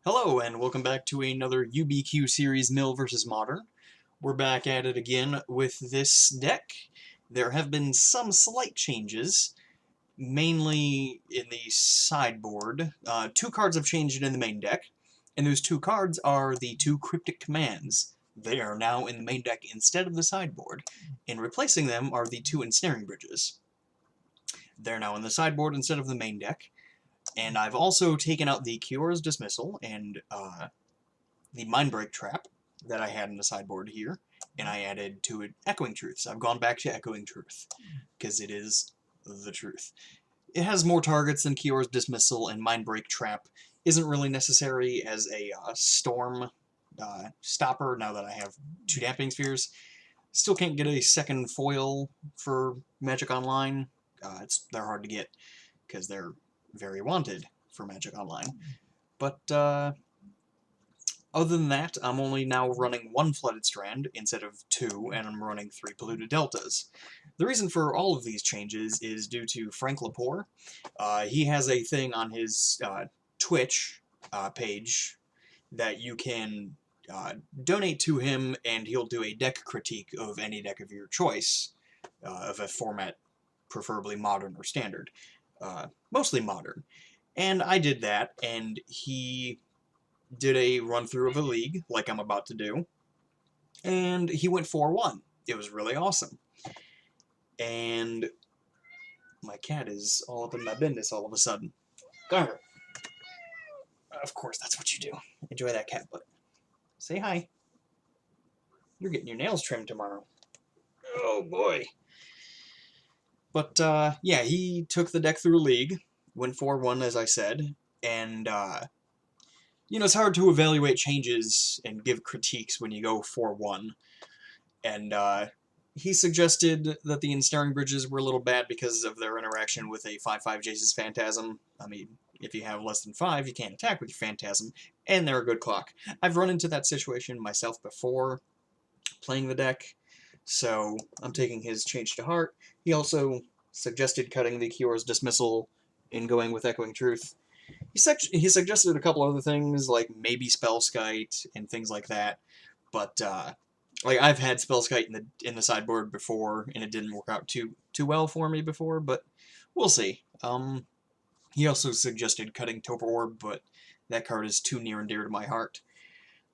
Hello, and welcome back to another UBQ series, Mill vs. Modern. We're back at it again with this deck. There have been some slight changes, mainly in the sideboard. Two cards have changed in the main deck, and those two cards are the two Cryptic Commands. They are now in the main deck instead of the sideboard, and replacing them are the two Ensnaring Bridges. They're now in the sideboard instead of the main deck. And I've also taken out the Kiyora's Dismissal and the Mindbreak Trap that I had in the sideboard here, and I added to it Echoing Truth. So I've gone back to Echoing Truth, because it is the truth. It has more targets than Kiyora's Dismissal, and Mindbreak Trap isn't really necessary as a storm stopper now that I have two Damping Spheres. Still can't get a second foil for Magic Online. They're hard to get, because they're very wanted for Magic Online. But other than that, I'm only now running one Flooded Strand instead of two, and I'm running 3 Polluted Deltas. The reason for all of these changes is due to Frank Lepore. He has a thing on his Twitch page that you can donate to him, and he'll do a deck critique of any deck of your choice, of a format preferably Modern or Standard. Mostly Modern. And I did that, and he did a run-through of a league, like I'm about to do, and he went 4-1. It was really awesome. And my cat is all up in my business all of a sudden. Garner. Of course, that's what you do. Enjoy that cat butt. Say hi. You're getting your nails trimmed tomorrow. Oh, boy. But, yeah, he took the deck through a league, went 4-1, as I said, and, you know, it's hard to evaluate changes and give critiques when you go 4-1. And, he suggested that the Ensnaring Bridges were a little bad because of their interaction with a 5/5 Jace's Phantasm. I mean, if you have less than 5, you can't attack with your Phantasm, and they're a good clock. I've run into that situation myself before playing the deck, so I'm taking his change to heart. He also suggested cutting the Kiyora's Dismissal and going with Echoing Truth. He suggested a couple other things, like maybe Spellskite and things like that, but like I've had Spellskite in the sideboard before, and it didn't work out too well for me before, but we'll see. He also suggested cutting Toper Orb, but that card is too near and dear to my heart.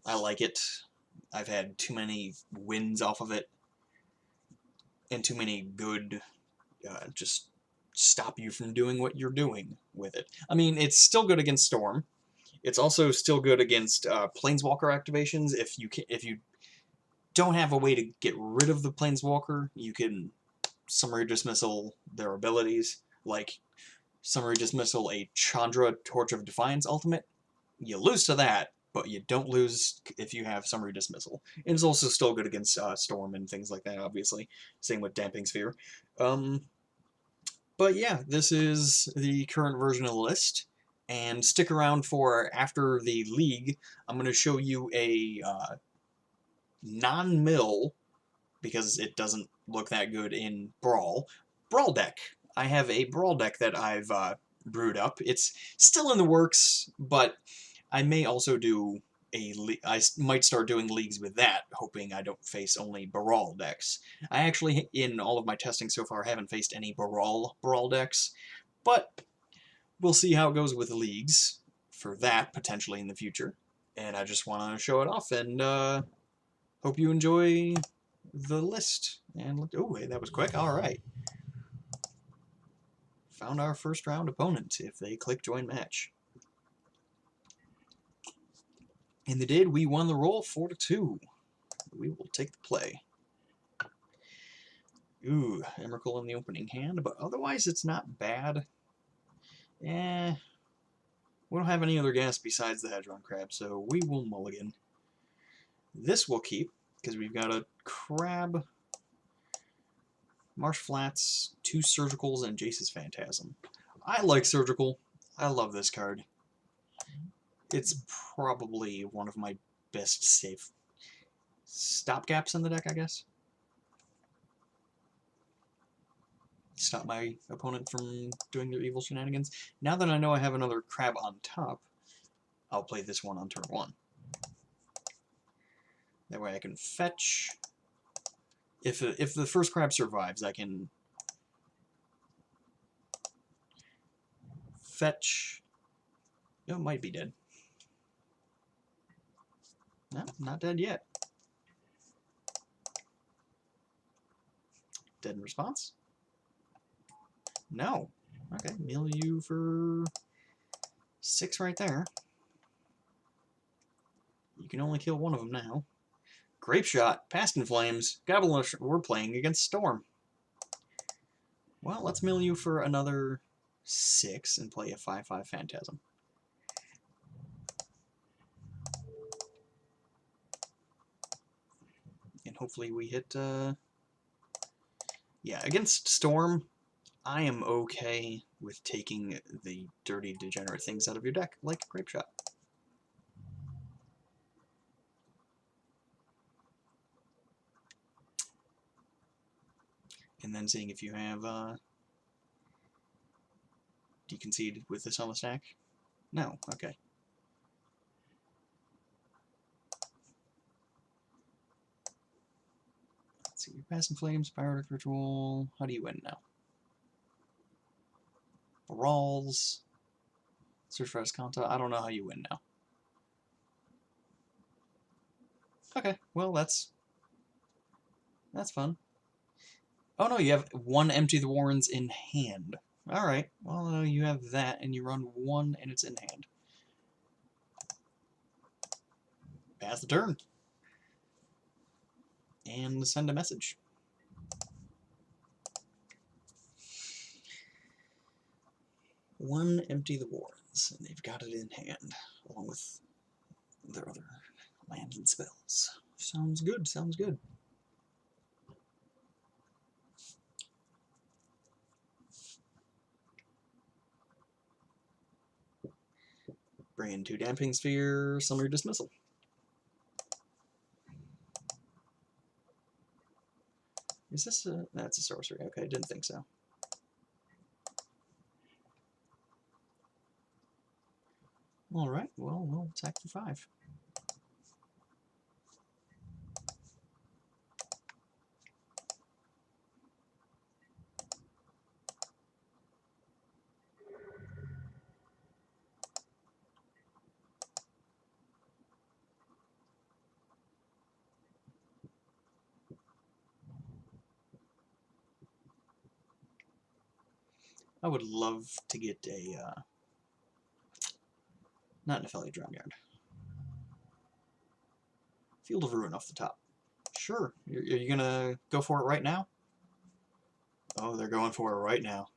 I like it. I've had too many wins off of it, and too many good, just stop you from doing what you're doing with it. I mean, it's still good against Storm. It's also still good against Planeswalker activations. If you don't have a way to get rid of the Planeswalker, you can Summary Dismissal their abilities, like Summary Dismissal a Chandra Torch of Defiance ultimate. You lose to that, but you don't lose if you have Summary Dismissal. And it's also still good against Storm and things like that, obviously. Same with Damping Sphere. But yeah, this is the current version of the list. And stick around for after the league. I'm going to show you a non-mill, because it doesn't look that good in Brawl deck. I have a Brawl deck that I've brewed up. It's still in the works, but I may also do I might start doing leagues with that, hoping I don't face only Brawl decks. I actually, in all of my testing so far, haven't faced any Brawl decks, but we'll see how it goes with leagues for that, potentially in the future. And I just want to show it off, and hope you enjoy the list. And oh, wait, that was quick. All right. Found our first round opponent if they click join match. And they did. We won the roll 4-2. We will take the play. Ooh, Emrakul in the opening hand, but otherwise it's not bad. We don't have any other gas besides the Hedron Crab, so we will mulligan. This will keep, because we've got a Crab, Marsh Flats, 2 Surgicals, and Jace's Phantasm. I like Surgical. I love this card. It's probably one of my best safe stopgaps in the deck, I guess. Stop my opponent from doing their evil shenanigans. Now that I know I have another Crab on top, I'll play this one on turn 1. That way I can fetch. If the first crab survives, I can fetch. Oh, it might be dead. No, not dead yet. Dead in response? No. Okay, mill you for 6 right there. You can only kill one of them now. Grape Shot, Past in Flames, Goblin, we're playing against Storm. Well, let's mill you for another 6 and play a 5/5 Phantasm. And hopefully we hit, yeah, against Storm, I am okay with taking the dirty, degenerate things out of your deck, like Grape Shot. And then seeing if you have, deconcede with this on the stack? No, okay. Let's see, Past in Flames, Pyrotic Ritual, how do you win now? Brawls, Search for Escanta, I don't know how you win now. Okay, well that's fun. Oh no, you have 1 Empty the Warrens in hand. Alright, well no, you have that and you run 1 and it's in hand. Pass the turn. And send a message. One Empty the Warrens, and they've got it in hand, along with their other lands and spells. Sounds good, sounds good. Bring in 2 Damping Sphere, Summary Dismissal. Is this a... that's a sorcery. Okay, didn't think so. Alright, well, we'll attack for 5. I would love to get a, not an Nepheli Drownyard. Field of Ruin off the top. Sure. Are you gonna go for it right now? Oh, they're going for it right now.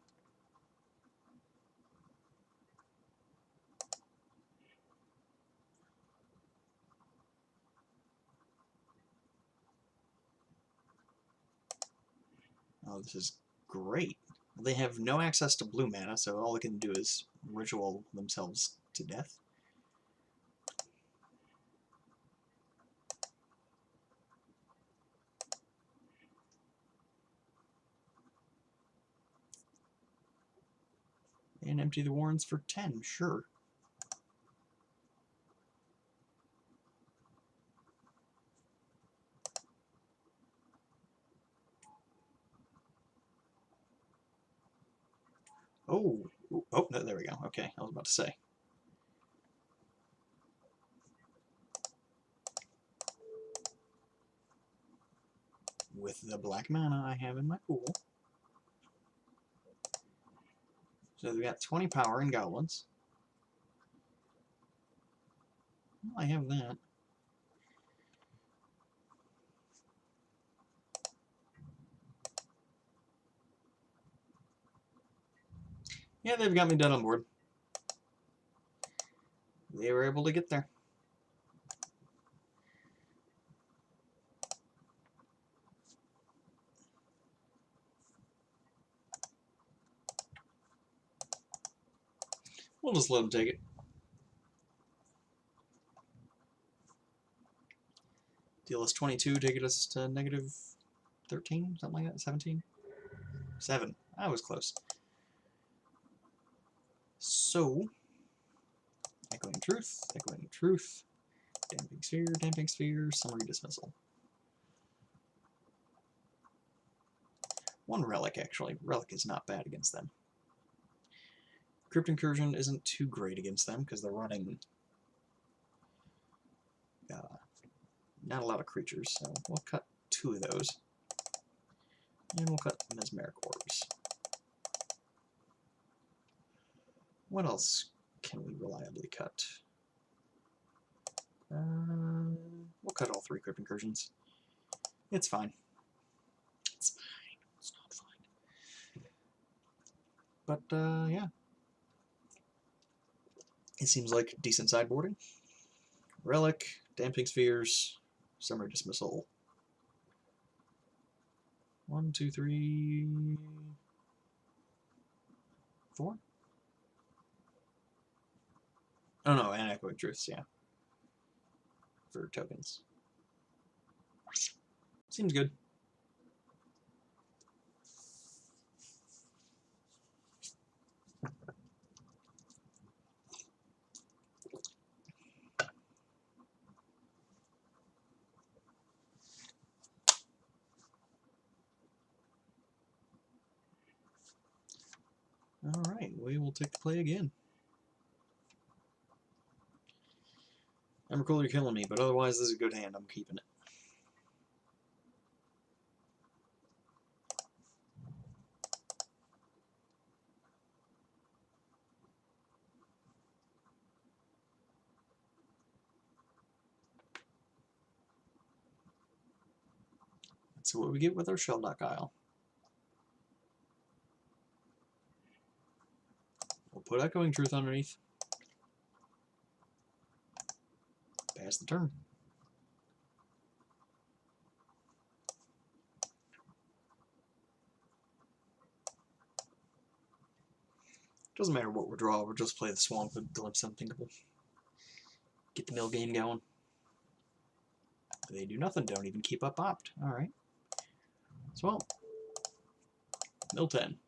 Oh, this is great. They have no access to blue mana, so all they can do is ritual themselves to death. And empty the Warrens for 10, sure. Oh, oh, no, there we go. Okay, I was about to say. With the black mana I have in my pool. So we got 20 power in goblins. Well, I have that. Yeah, they've got me dead on board. They were able to get there. We'll just let them take it. Deal us 22, take us to negative 13, something like that, 17? 7. I was close. So, Echoing Truth, Echoing Truth, Damping Sphere, Summary Dismissal. One Relic, actually. Relic is not bad against them. Crypt Incursion isn't too great against them, because they're running not a lot of creatures, so we'll cut 2 of those. And we'll cut Mesmeric Orbs. What else can we reliably cut? We'll cut all 3 Crypt Incursions. It's fine. It's fine. It's not fine. But, yeah. It seems like decent sideboarding. Relic, Damping Spheres, Summary Dismissal. 1, 2, 3, 4? Oh no, and Echoing Truths, yeah. For tokens. Seems good. Alright, we will take the play again. Emrakul, you're killing me, but otherwise this is a good hand. I'm keeping it. Let's see what we get with our Shelldock Isle. We'll put Echoing Truth underneath. Pass the turn. Doesn't matter what we draw, we'll just play the Swamp and Glimpse Unthinkable. Get the mill game going. They do nothing, don't even keep up Opt. Alright. Swamp. Mill 10.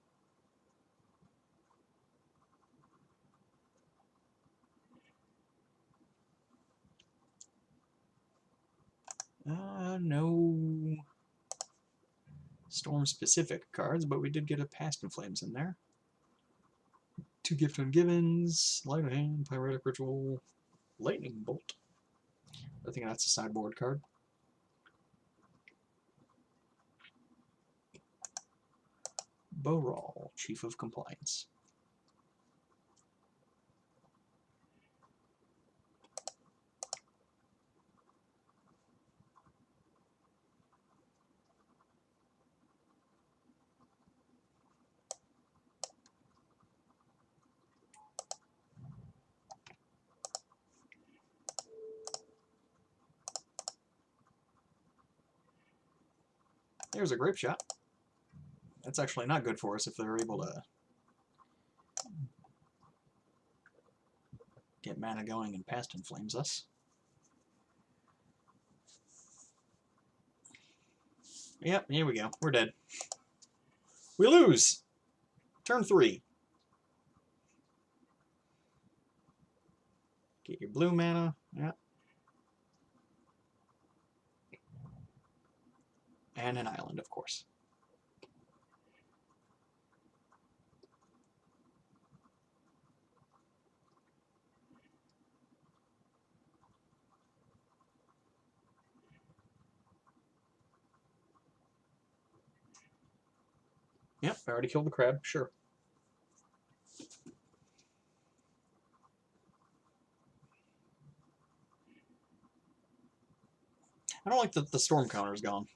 No Storm-specific cards, but we did get a Past in Flames in there. 2 Gift Ungivens, Light of Hand, Pyretic Ritual, Lightning Bolt. I think that's a sideboard card. Brawl, Chief of Compliance. There's a Grape Shot. That's actually not good for us if they're able to get mana going and Past in Flames us. Yep, here we go. We're dead. We lose! Turn 3. Get your blue mana. Yep. And an island, of course. Yep, I already killed the crab, sure. I don't like that the storm counter's gone.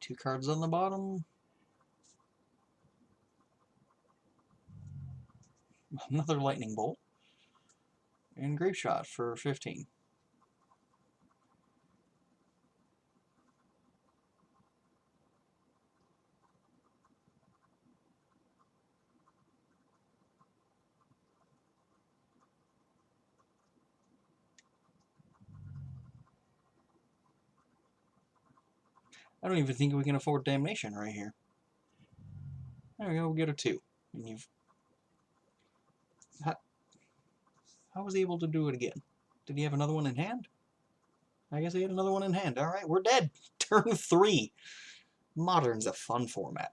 Two cards on the bottom. Another Lightning Bolt. And Grape Shot for 15. I don't even think we can afford Damnation right here. There we go, we'll get a 2. And you've... How was he able to do it again? Did he have another one in hand? I guess he had another one in hand. Alright, we're dead. Turn 3. Modern's a fun format.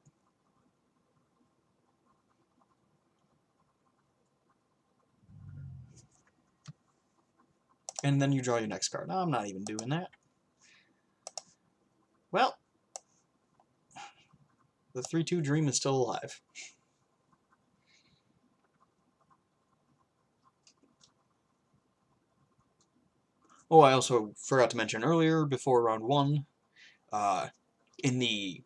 And then you draw your next card. No, I'm not even doing that. Well, the 3-2 dream is still alive. Oh, I also forgot to mention earlier, before round 1, in the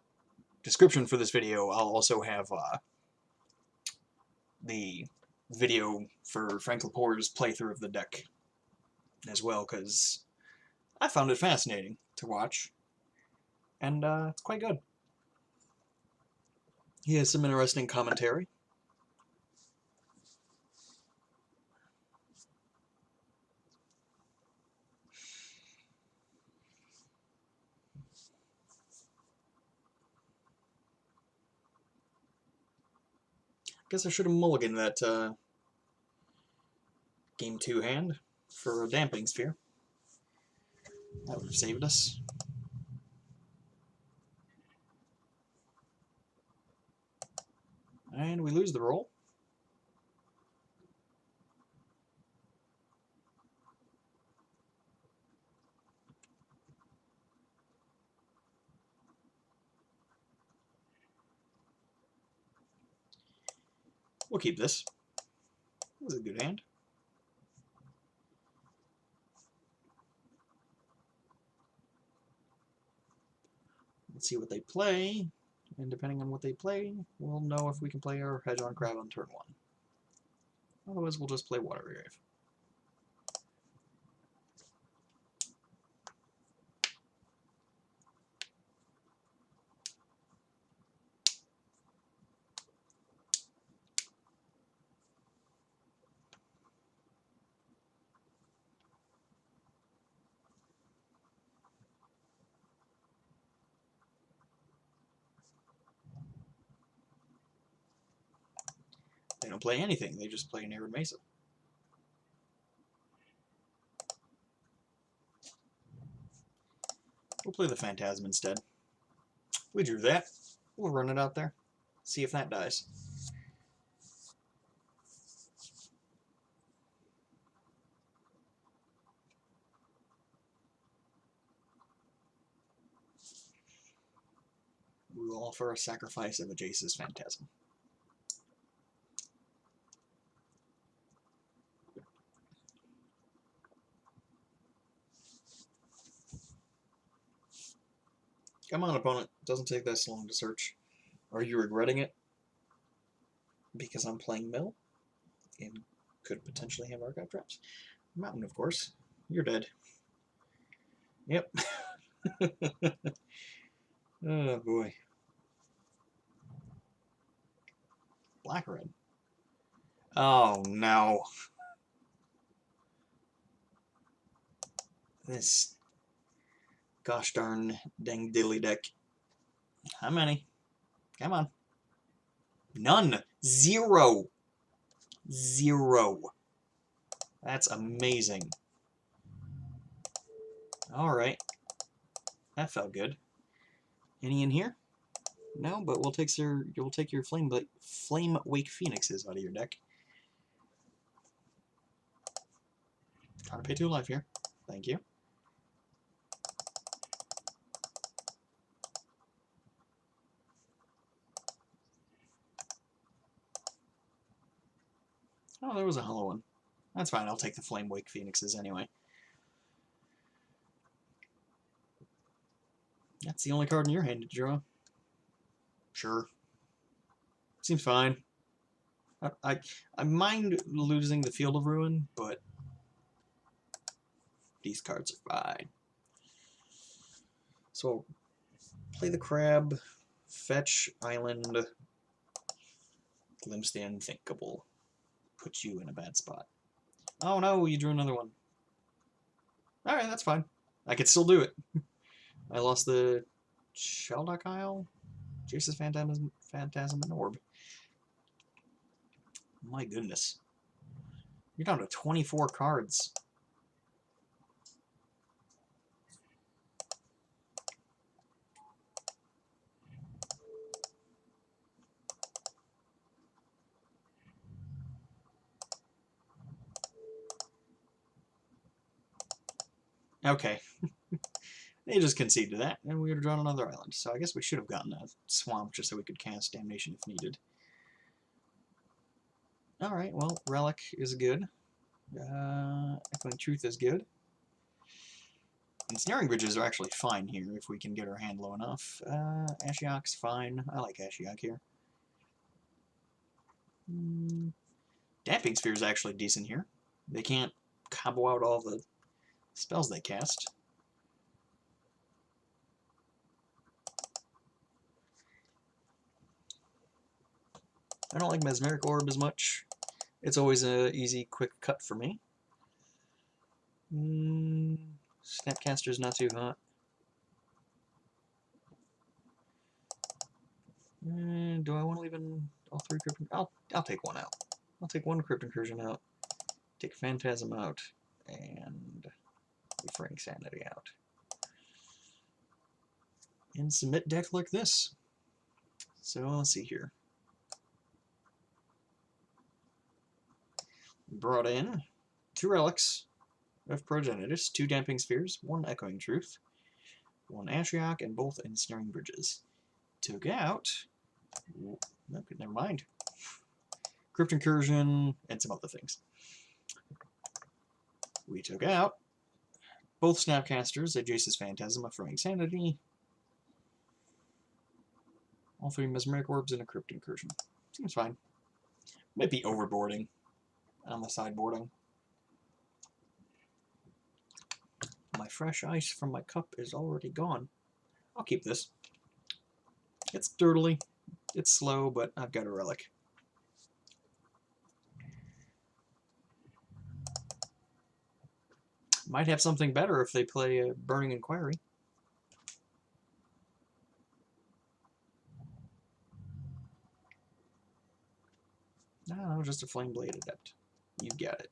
description for this video, I'll also have the video for Frank Lepore's playthrough of the deck as well, because I found it fascinating to watch, and it's quite good. He has some interesting commentary. Guess I should have mulliganed that game 2 hand for a Damping Sphere. That would have saved us. And we lose the roll. We'll keep this. That was a good hand. Let's see what they play, and depending on what they play, we'll know if we can play our Hedgehog Crab on turn 1. Otherwise, we'll just play Water Grave. They don't play anything, they just play an Arid Mesa. We'll play the Phantasm instead. We drew that. We'll run it out there. See if that dies. We will offer a sacrifice of a Jace's Phantasm. Come on, opponent. It doesn't take this long to search. Are you regretting it? Because I'm playing Mill and could potentially have archive traps. Mountain, of course. You're dead. Yep. Oh boy. Black red. Oh no. This gosh darn dang dilly deck. How many? Come on. None. 0. 0. That's amazing. Alright. That felt good. Any in here? No, but we'll take your Flame Wake Phoenixes out of your deck. Trying to pay 2 life here. Thank you. Oh, there was a hollow one. That's fine, I'll take the Flame Wake Phoenixes anyway. That's the only card in your hand to draw. Sure. Seems fine. I mind losing the Field of Ruin, but these cards are fine. So, play the Crab, fetch, Island, Glimpse the Unthinkable. Put you in a bad spot. Oh no, you drew another one. Alright, that's fine. I could still do it. I lost the Shelduck Isle, Jace's Phantasm, and Orb. My goodness. You're down to 24 cards. Okay. They just conceded that, and we would have drawn another island. So I guess we should have gotten a swamp just so we could cast Damnation if needed. Alright, well, Relic is good. Echoing Truth is good. Ensnaring Bridges are actually fine here if we can get our hand low enough. Ashiok's fine. I like Ashiok here. Damping Sphere is actually decent here. They can't combo out all the spells they cast. I don't like Mesmeric Orb as much. It's always an easy, quick cut for me. Snapcaster's not too hot. Do I want to leave in all three Crypt? I'll take one out. I'll take one Crypt Incursion out. Take Phantasm out, and Frank Sanity out. And submit deck like this. So let's see here. Brought in 2 Relics of Progenitus, 2 Damping Spheres, 1 Echoing Truth, 1 Ashiok, and both Ensnaring Bridges. Took out... Okay, never mind. Crypt Incursion, and some other things. We took out both Snapcasters, a Jace's Phantasm, a Frank Sanity, all 3 Mesmeric Orbs, and a Crypt Incursion. Seems fine. Might be overboarding on the sideboarding. My fresh ice from my cup is already gone. I'll keep this. It's dirtily, it's slow, but I've got a Relic. Might have something better if they play a Burning Inquiry. No, just a Flame Blade Adept. You've got it.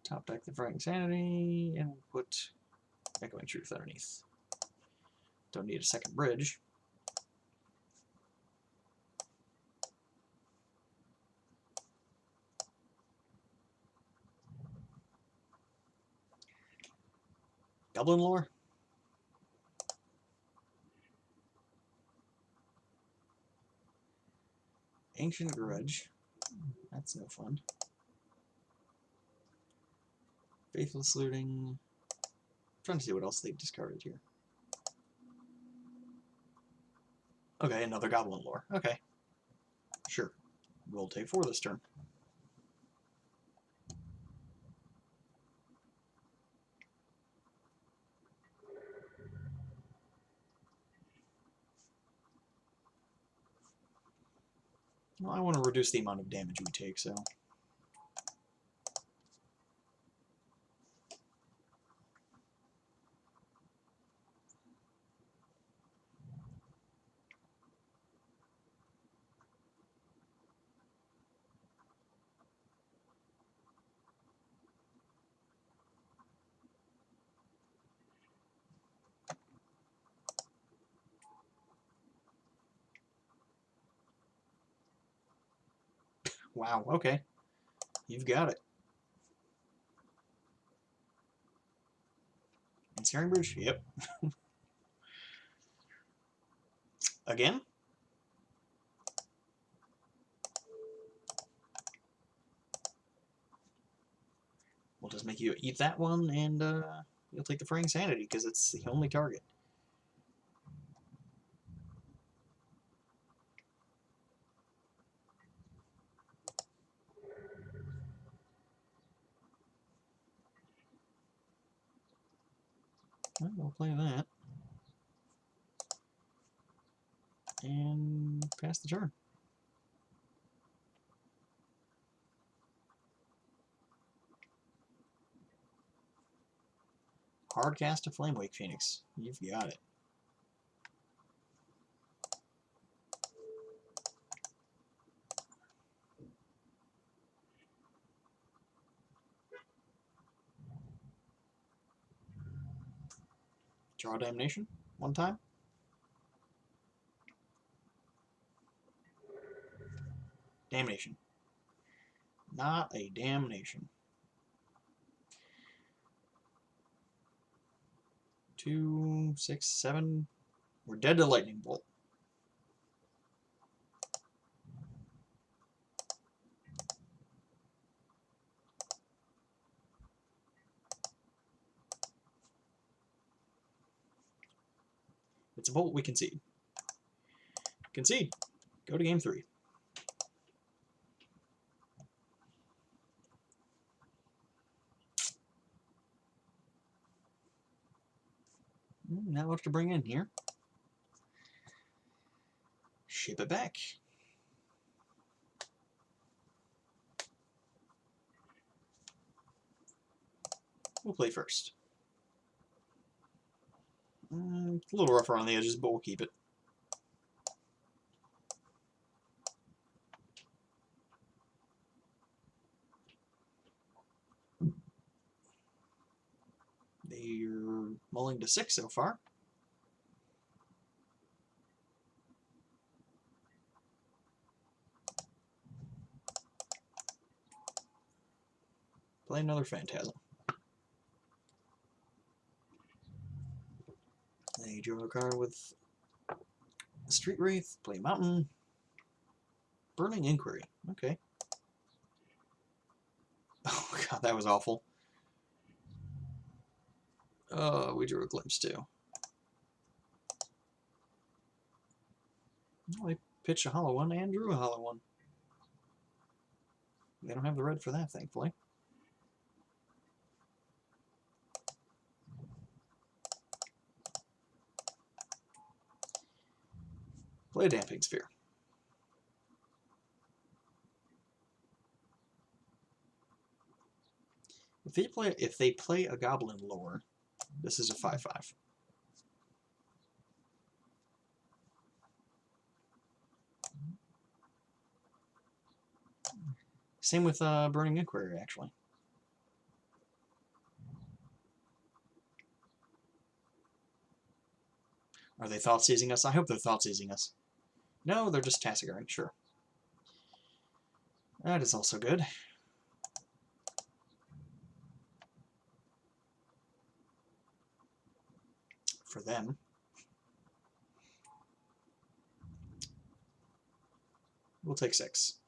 Top deck the Frank Sanity, and we'll put Echoing Truth underneath. Don't need a second bridge. Goblin Lore? Ancient Grudge. That's no fun. Faithless Looting. I'm trying to see what else they've discarded here. Okay, another Goblin Lore. Okay. Sure. We'll take 4 this turn. Well, I want to reduce the amount of damage we take, so... Wow, okay. You've got it. Ensnaring Bridge? Yep. Again? We'll just make you eat that one, and you'll take the Frank Sanity, because it's the only target. Well, we'll play that. And pass the turn. Hard cast a Flamewake Phoenix. You've got it. Draw Damnation one time. Damnation. Not a damnation. 2, 6, 7. We're dead to Lightning Bolt. It's a bolt, we concede. Concede. Go to game 3. Not much to bring in here. Ship it back. We'll play first. It's a little rough around the edges, but we'll keep it. They're mulling to 6 so far. Play another Phantasm. They draw a card with Street Wraith, play Mountain. Burning Inquiry. Okay. Oh god, that was awful. We drew a Glimpse too. Well, they pitched a hollow one and drew a hollow one. They don't have the red for that, thankfully. Play a Damping Sphere. If they play a Goblin Lore, this is a 5/5. Same with Burning Inquiry, actually. Are they thought seizing us? I hope they're thought seizing us. No, they're just Tassigaring, sure. That is also good. For them. We'll take 6.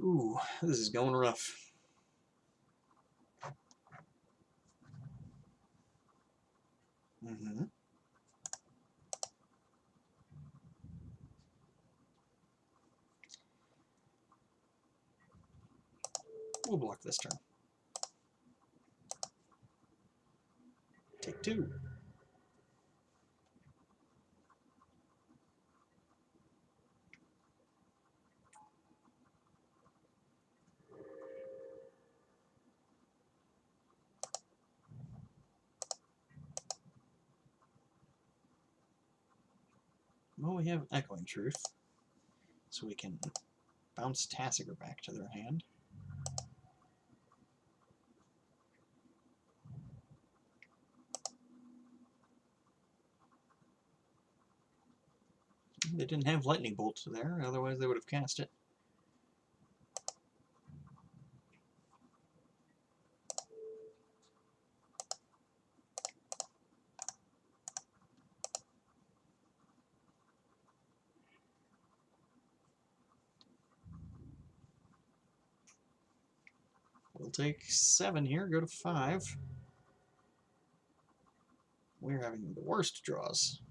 Ooh, this is going rough. We'll block this turn. Take 2. Well, we have Echoing Truth, so we can bounce Tassiger back to their hand. They didn't have Lightning Bolt there, otherwise they would have cast it. We'll take 7 here, go to 5. We're having the worst draws.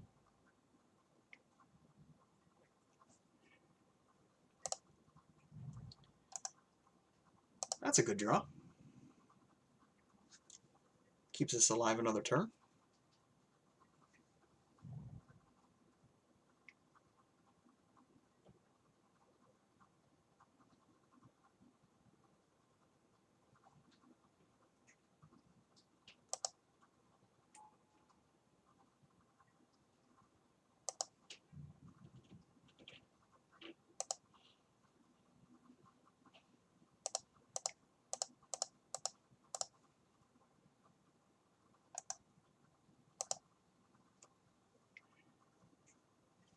That's a good draw. Keeps us alive another turn.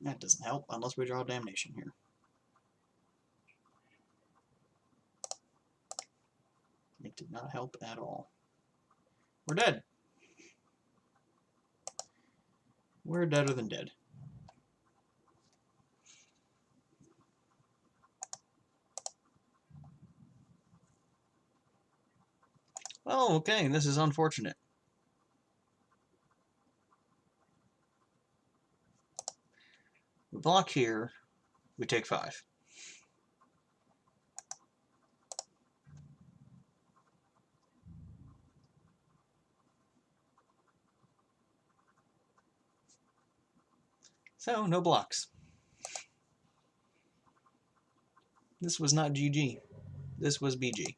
That doesn't help unless we draw Damnation here. It did not help at all. We're dead. We're deader than dead. Oh, okay, this is unfortunate. We block here, we take 5. So, no blocks. This was not GG. This was BG.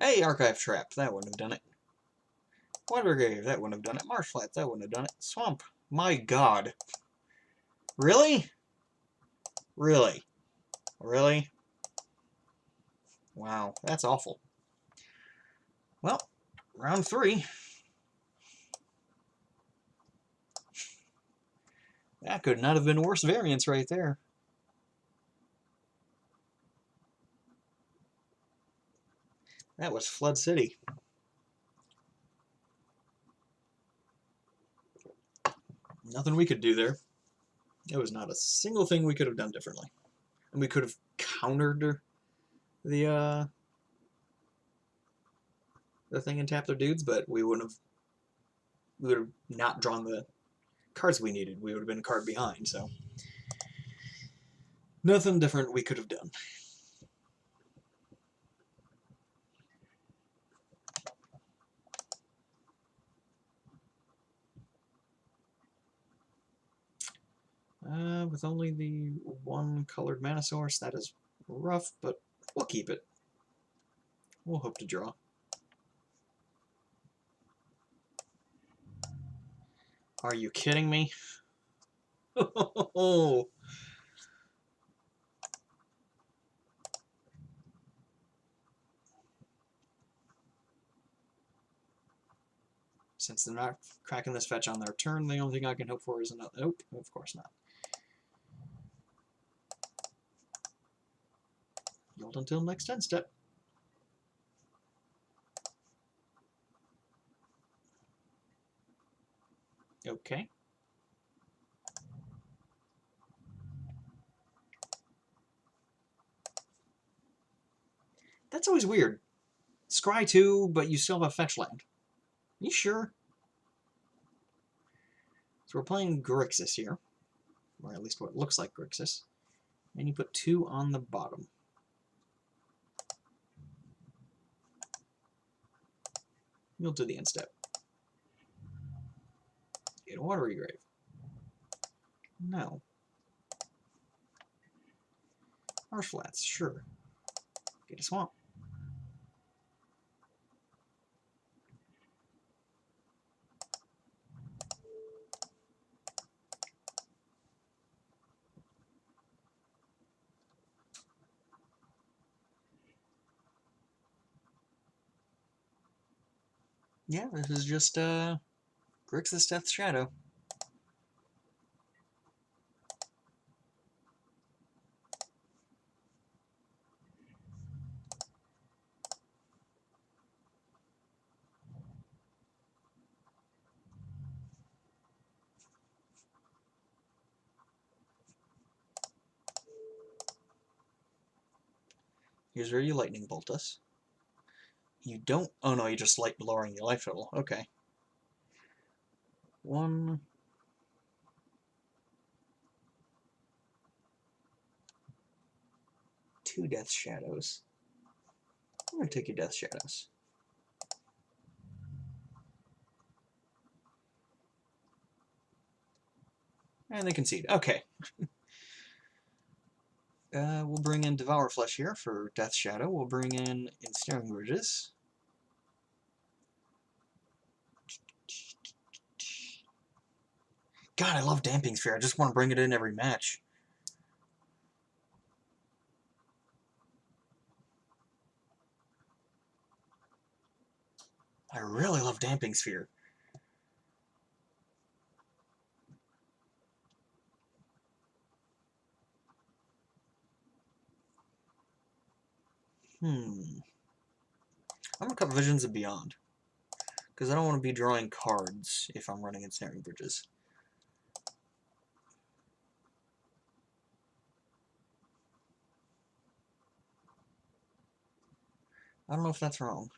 Hey, Archive Trap, that wouldn't have done it. Wondergrave, that wouldn't have done it. Marsh Flats, that wouldn't have done it. Swamp, my god. Really? Really? Really? Wow, that's awful. Well, round 3. That could not have been worse variance right there. That was Flood City. Nothing we could do there. There was not a single thing we could have done differently. And we could have countered the thing and tapped their dudes, but we would have not drawn the cards we needed. We would have been a card behind, so nothing different we could have done. With only the one colored mana source, that is rough, but we'll keep it. We'll hope to draw. Are you kidding me? Oh. Since they're not cracking this fetch on their turn, the only thing I can hope for is another... Nope, of course not. Yield until next end step. Okay. That's always weird. Scry 2, but you still have a fetch land. You sure? So we're playing Grixis here. Or at least what looks like Grixis. And you put 2 on the bottom. You'll do the end step. Get a Watery Grave. No. Marsh Flats, sure. Get a Swamp. Yeah, this is just Grixis Death Shadow. Here's where you Lightning Bolt us. You don't... Oh no, you just lowering your life total. Okay. 1... 2 Death Shadows. I'm going to take your Death Shadows. And they concede. Okay. We'll bring in Devour Flesh here for Death Shadow. We'll bring in Ensnaring Bridges. God, I love Damping Sphere. I just want to bring it in every match. I really love Damping Sphere. I'm gonna cut Visions of Beyond, because I don't want to be drawing cards if I'm running Ensnaring Bridges. I don't know if that's wrong.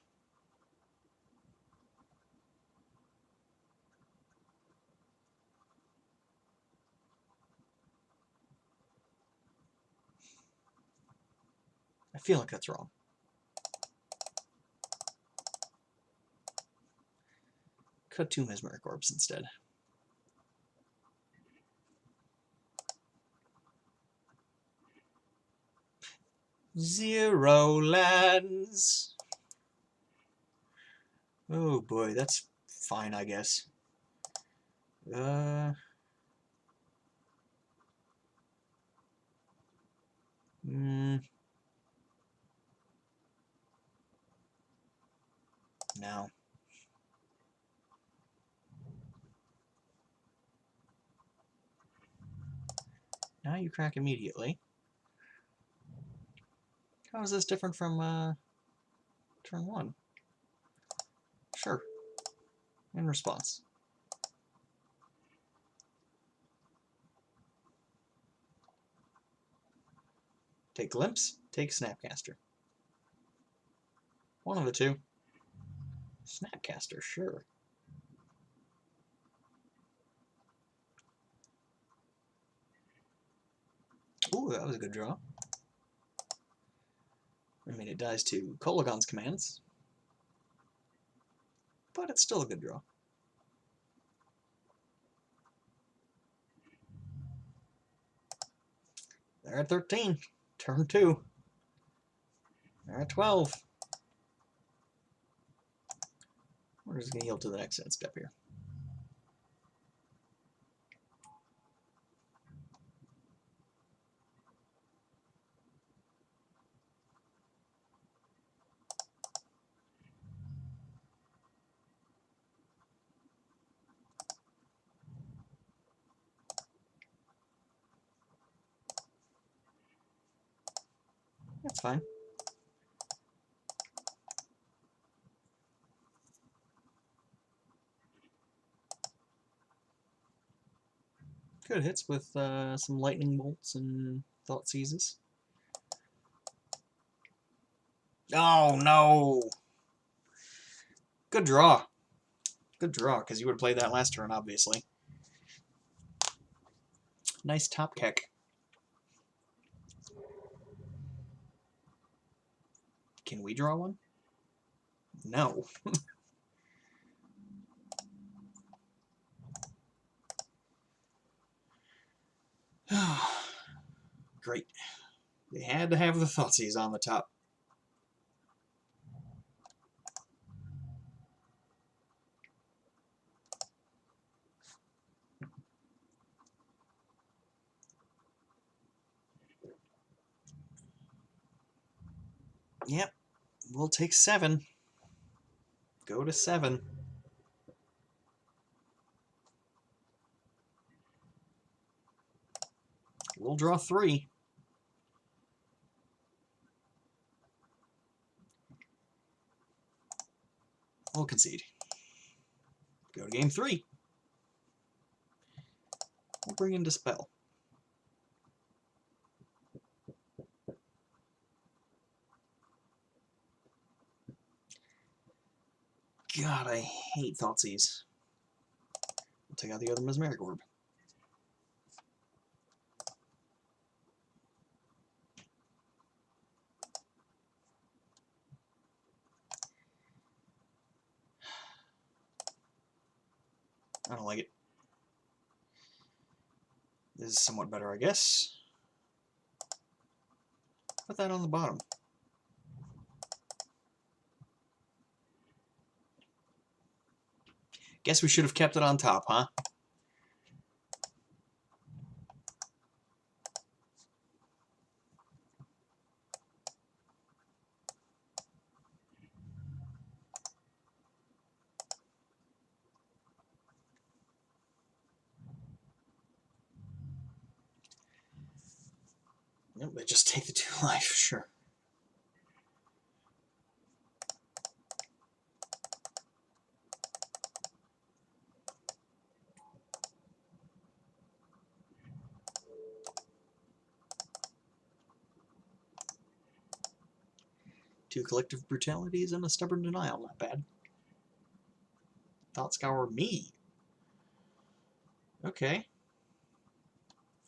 I feel like that's wrong. Cut 2 Mesmeric Orbs instead. Zero lands. Oh boy, that's fine, I guess. No. Now you crack immediately. How is this different from turn 1? Sure. In response. Take Glimpse, take Snapcaster. One of the two. Snapcaster, sure. Ooh, that was a good draw. I mean, it dies to Kolagon's commands, but it's still a good draw. They're at 13. Turn 2. They're at 12. We're just going to yield to the next end step here. That's fine. Good hits with some lightning bolts and thought seizes. Oh no! Good draw. Good draw, because you would have played that last turn, obviously. Nice top kick. Can we draw one? No. Great. They had to have the Thoughtseize on the top. Yep. We'll take 7. Go to 7. We'll draw 3. We'll concede. Go to game 3. We'll bring in Dispel. God, I hate Thoughtseize. We'll take out the other Mesmeric Orb. I don't like it. This is somewhat better, I guess. Put that on the bottom. Guess we should have kept it on top, huh? Nope, they just take the 2 life, sure. Two collective brutalities and a stubborn denial, not bad. Thought Scour me. Okay.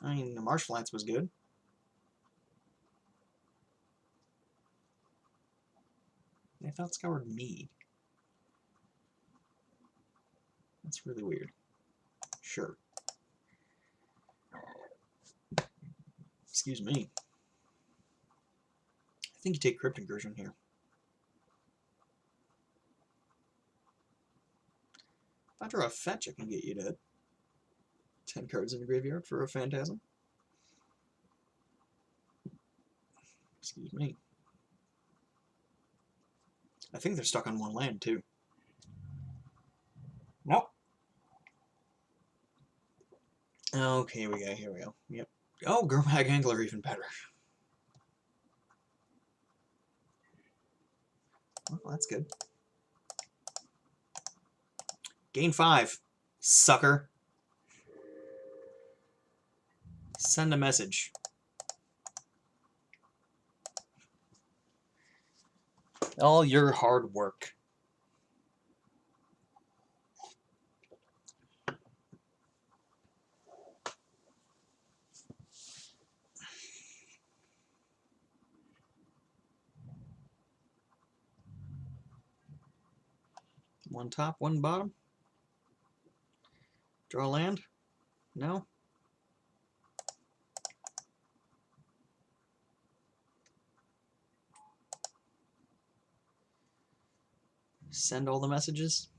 I mean, the Marsh Flats was good. They thought scoured me. That's really weird. Sure. Excuse me. I think you take Crypt Incursion here. If I draw a fetch, I can get you to 10 cards in the graveyard for a Phantasm. Excuse me. I think they're stuck on 1 land, too. Nope. Okay, here we go. Yep. Oh, Gurmag Angler, even better. Well, that's good. Gain 5. Sucker. Send a message. All your hard work. One top, one bottom. Draw land? No? Send all the messages?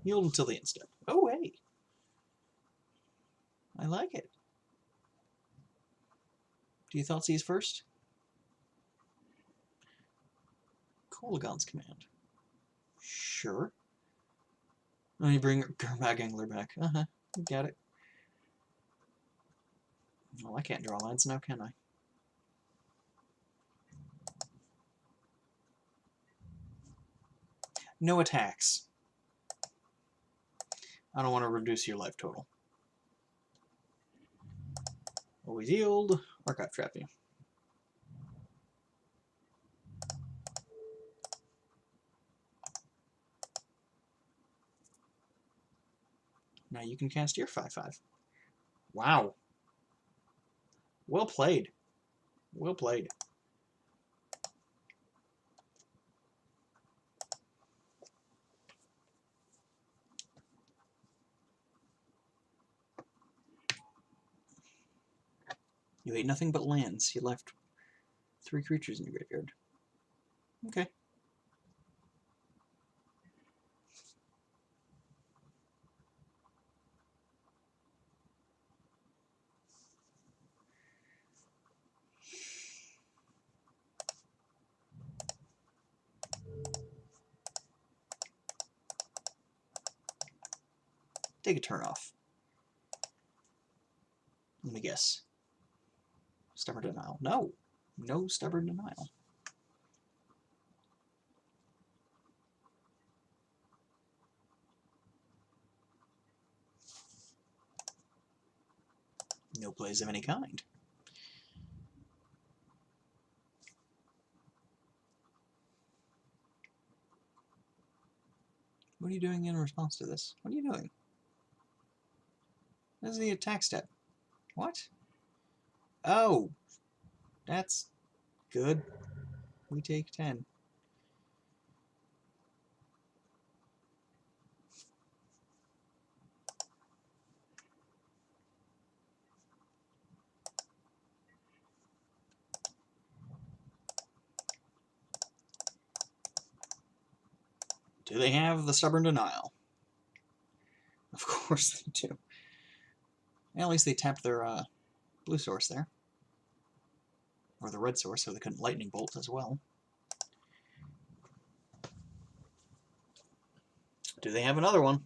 Yield until the end step. Oh, hey! I like it. Do you Thoughtseize first? Kolagon's command. Sure. Let me bring Gurmag Angler back. Uh-huh. You got it. Well, I can't draw lines now, can I? No attacks. I don't want to reduce your life total. Always yield. Archive trap you. Now you can cast your 5/5. Wow. Well played. Well played. You ate nothing but lands. You left 3 creatures in your graveyard. Okay. Take a turn off. Let me guess. Stubborn denial. No. No stubborn denial. No plays of any kind. What are you doing in response to this? What are you doing? This is the attack step. What? Oh. That's... Good. We take 10. Do they have the Stubborn Denial? Of course they do. At least they tapped their blue source there. Or the red source, so they couldn't Lightning Bolt as well. Do they have another one?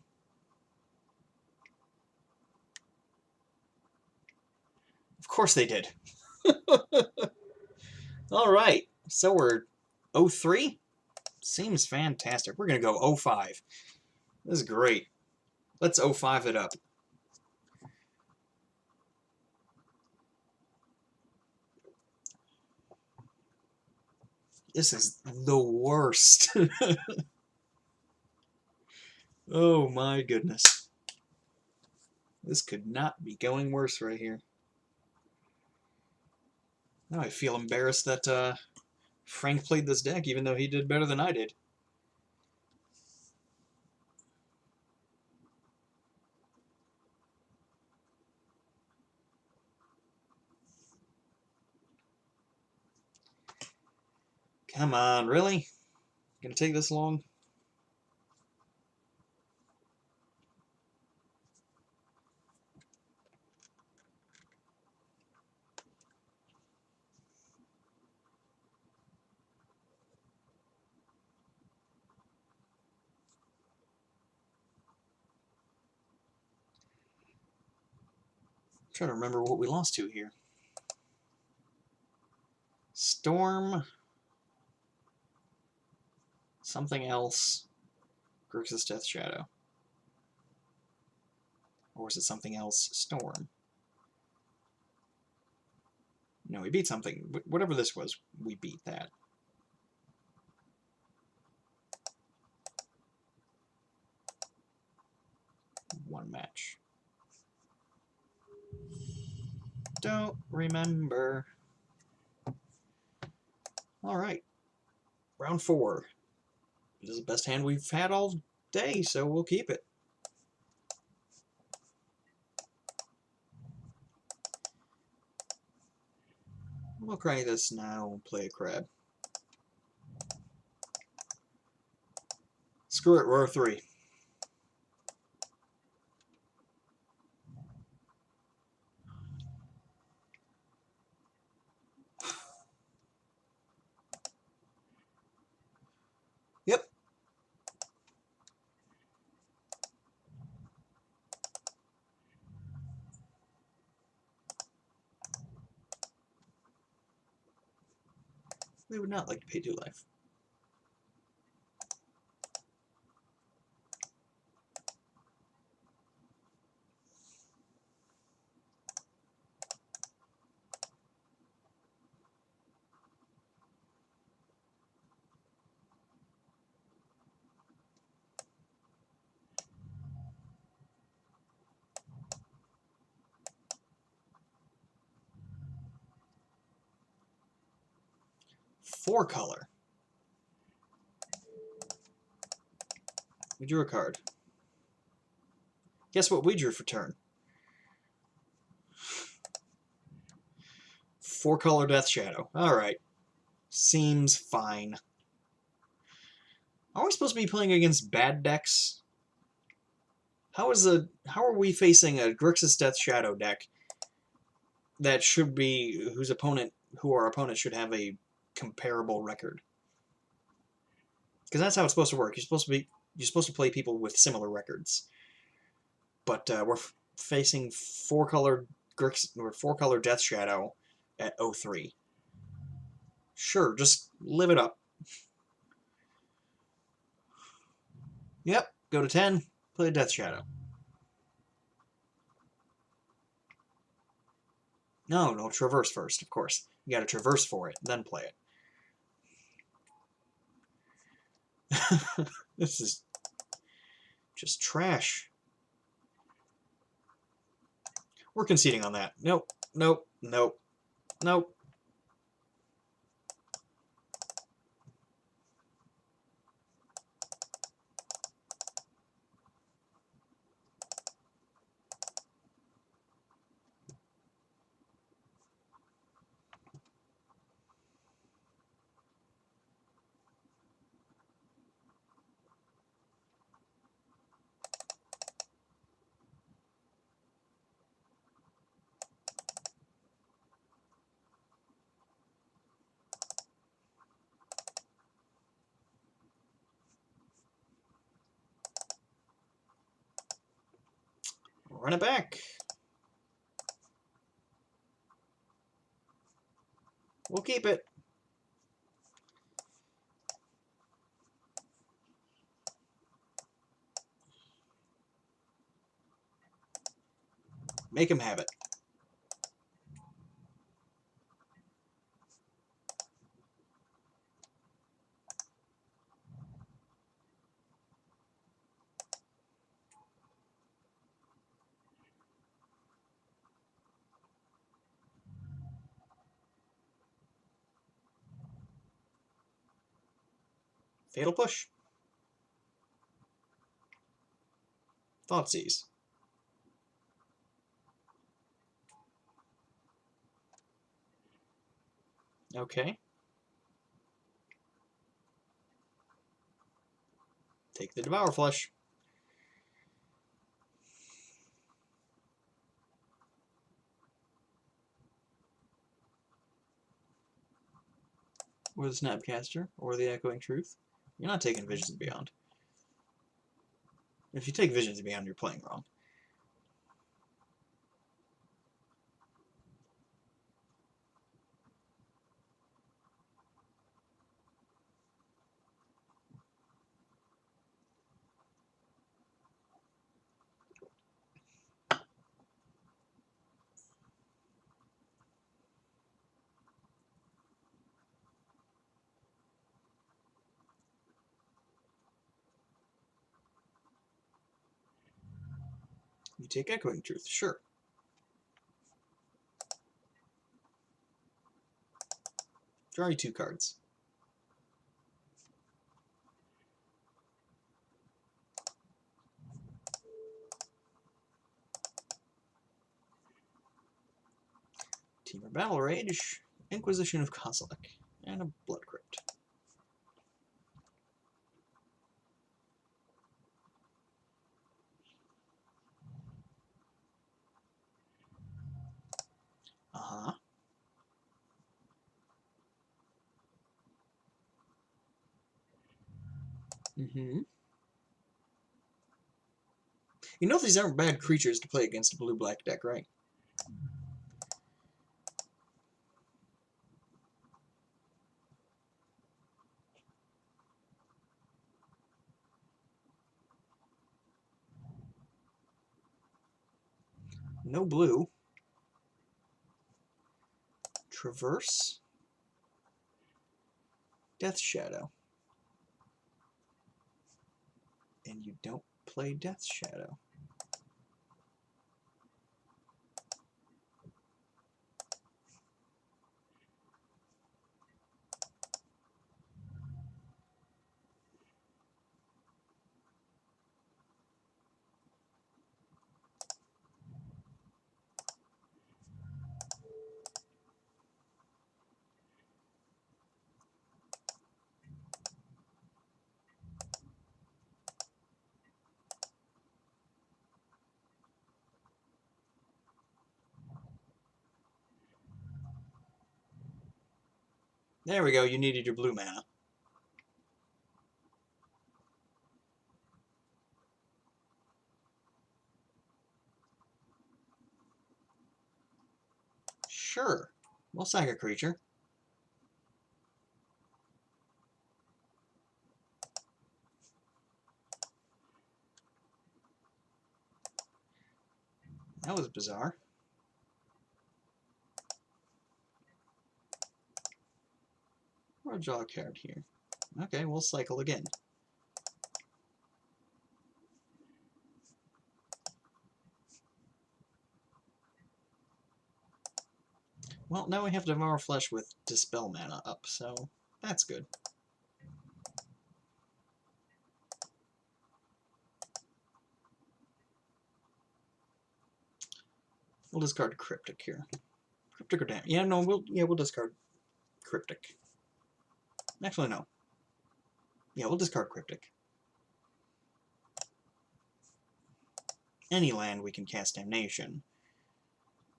Of course they did. Alright, so we're 0-3? Seems fantastic. We're going to go 0-5. This is great. Let's 0-5 it up. This is the worst. Oh my goodness. This could not be going worse right here. Now I feel embarrassed that Frank played this deck, even though he did better than I did. Come on, really? Gonna take this long? I'm trying to remember what we lost to here. Storm. Something else. Grixis Death Shadow. Or was it something else? Storm. No, we beat something. Whatever this was, we beat that. One match. Don't remember. Alright. Round 4. This is the best hand we've had all day, so we'll keep it. We'll crank this now and play a crab. Screw it, we're 3. Yep. We would not like to pay 2 life. Four color. We drew a card. Guess what we drew for turn? 4 color Death Shadow. Alright. Seems fine. Are we supposed to be playing against bad decks? How are we facing a Grixis Death Shadow deck that should be who our opponent should have a comparable record? Because that's how it's supposed to work. You're supposed to play people with similar records. But we're facing 4 color Death Shadow at 0-3. Sure, just live it up. Yep, go to 10, play Death Shadow. No, traverse first, of course. You gotta traverse for it, then play it. This is just trash. We're conceding on that. Nope. Run it back. We'll keep it. Make him have it. Fatal push. Thoughtseize. Okay. Take the Devour Flush. Or the Snapcaster, or the Echoing Truth. You're not taking Visions Beyond. If you take Visions Beyond, you're playing wrong. You take Echoing Truth, sure. Draw you 2 cards. Temur Battle Rage, Inquisition of Kozilek, and a Blood Crypt. Uh-huh. Mm-hmm. You know these aren't bad creatures to play against a blue-black deck, right? No blue. Traverse. Death Shadow. And you don't play Death Shadow. There we go, you needed your blue mana. Sure. We'll sack a creature. That was bizarre. Or draw a card here. Okay, we'll cycle again. Well, now we have Devour Flesh with Dispel mana up, so that's good. We'll discard Cryptic here. Cryptic or damn? Yeah, no, we'll discard Cryptic. Actually, no. Yeah, we'll discard Cryptic. Any land we can cast Damnation,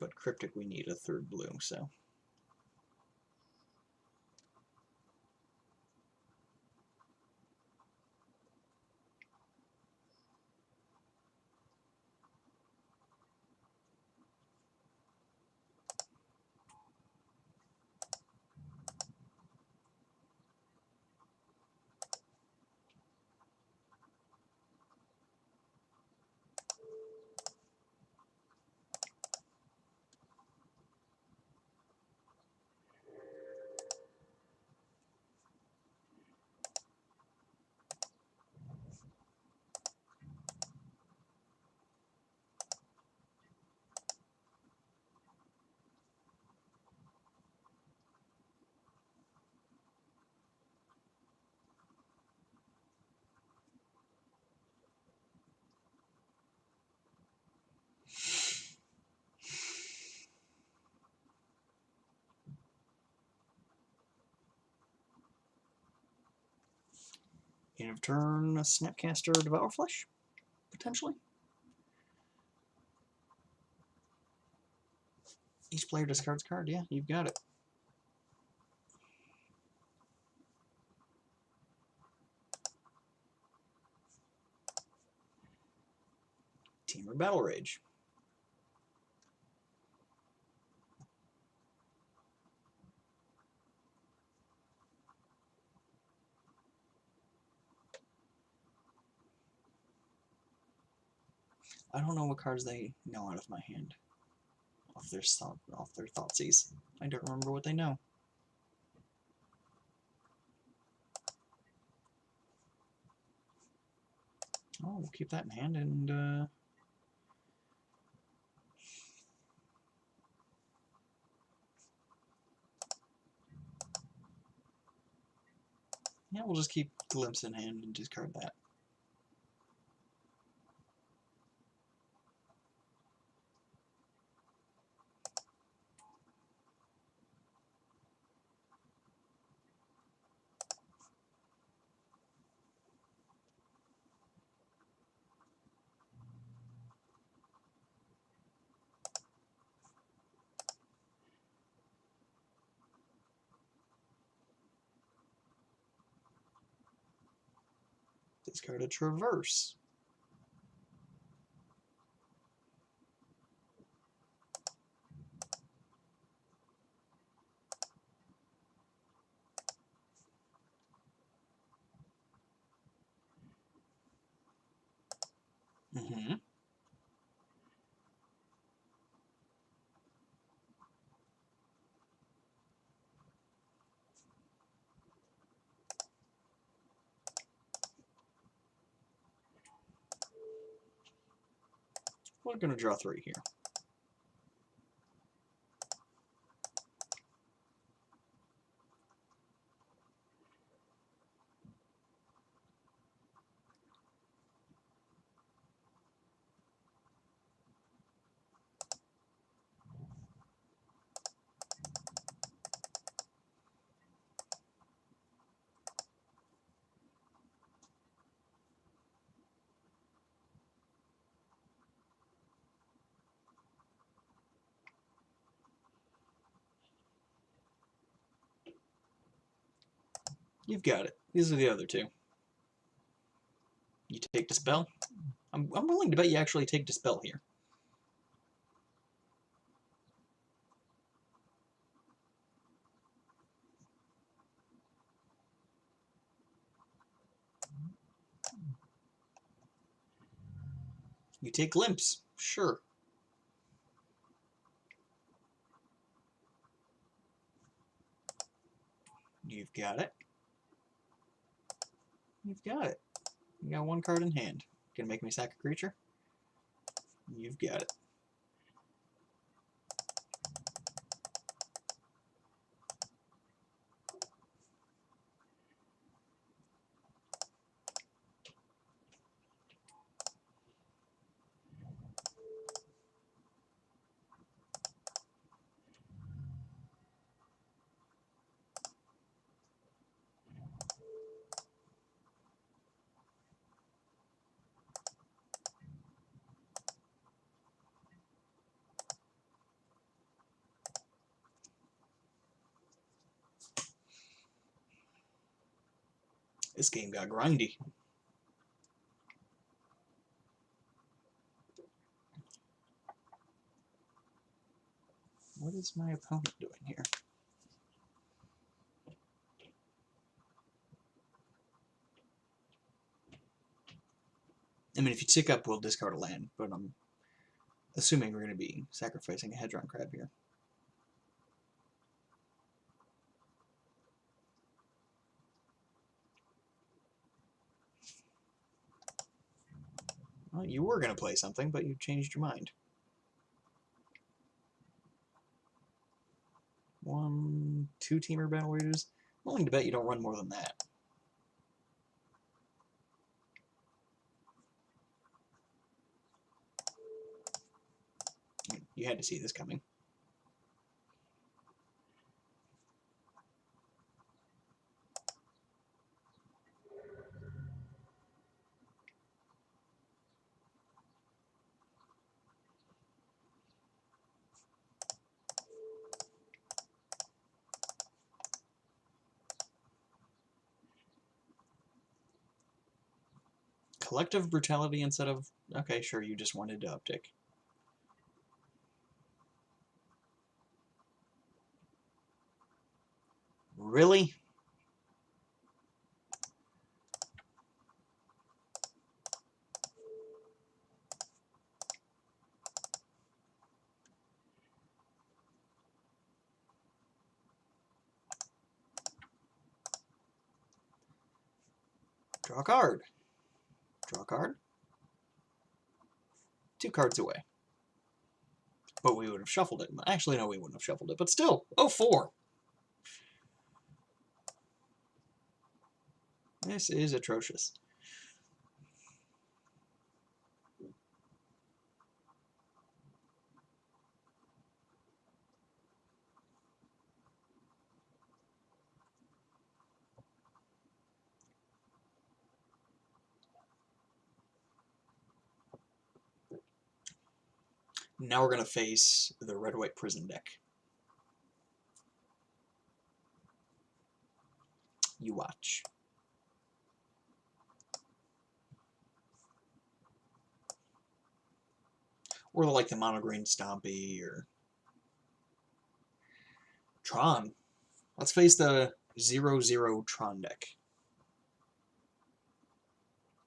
but Cryptic we need a 3rd blue, so. End of turn, Snapcaster, Devour Flesh, potentially. Each player discards a card. Yeah, you've got it. Teamer Battle Rage. I don't know what cards they know out of my hand. Off their Thoughtseize. I don't remember what they know. Oh, we'll keep that in hand and yeah, we'll just keep Glimpse in hand and discard that. Discard a Traverse. Mm-hmm. We're going to draw 3 here. You've got it. These are the other 2. You take Dispel. I'm willing to bet you actually take Dispel here. You take Glimpse. Sure. You've got it. You've got it. You got 1 card in hand. Gonna make me sack a creature? You've got it. This game got grindy. What is my opponent doing here? I mean, if you tick up, we'll discard a land, but I'm assuming we're going to be sacrificing a Hedron Crab here. Well, you were going to play something, but you changed your mind. 1, 2 Teamer Battle Rages. I'm willing to bet you don't run more than that. You had to see this coming. Collective Brutality instead of... Okay, sure, you just wanted to uptick. Really? Draw a card. Draw a card. 2 cards away. But we would have shuffled it. Actually, no, we wouldn't have shuffled it. But still, 0-4. This is atrocious. Now we're going to face the red-white prison deck. You watch. Or like the mono green Stompy or Tron. Let's face the 0-0 Tron deck.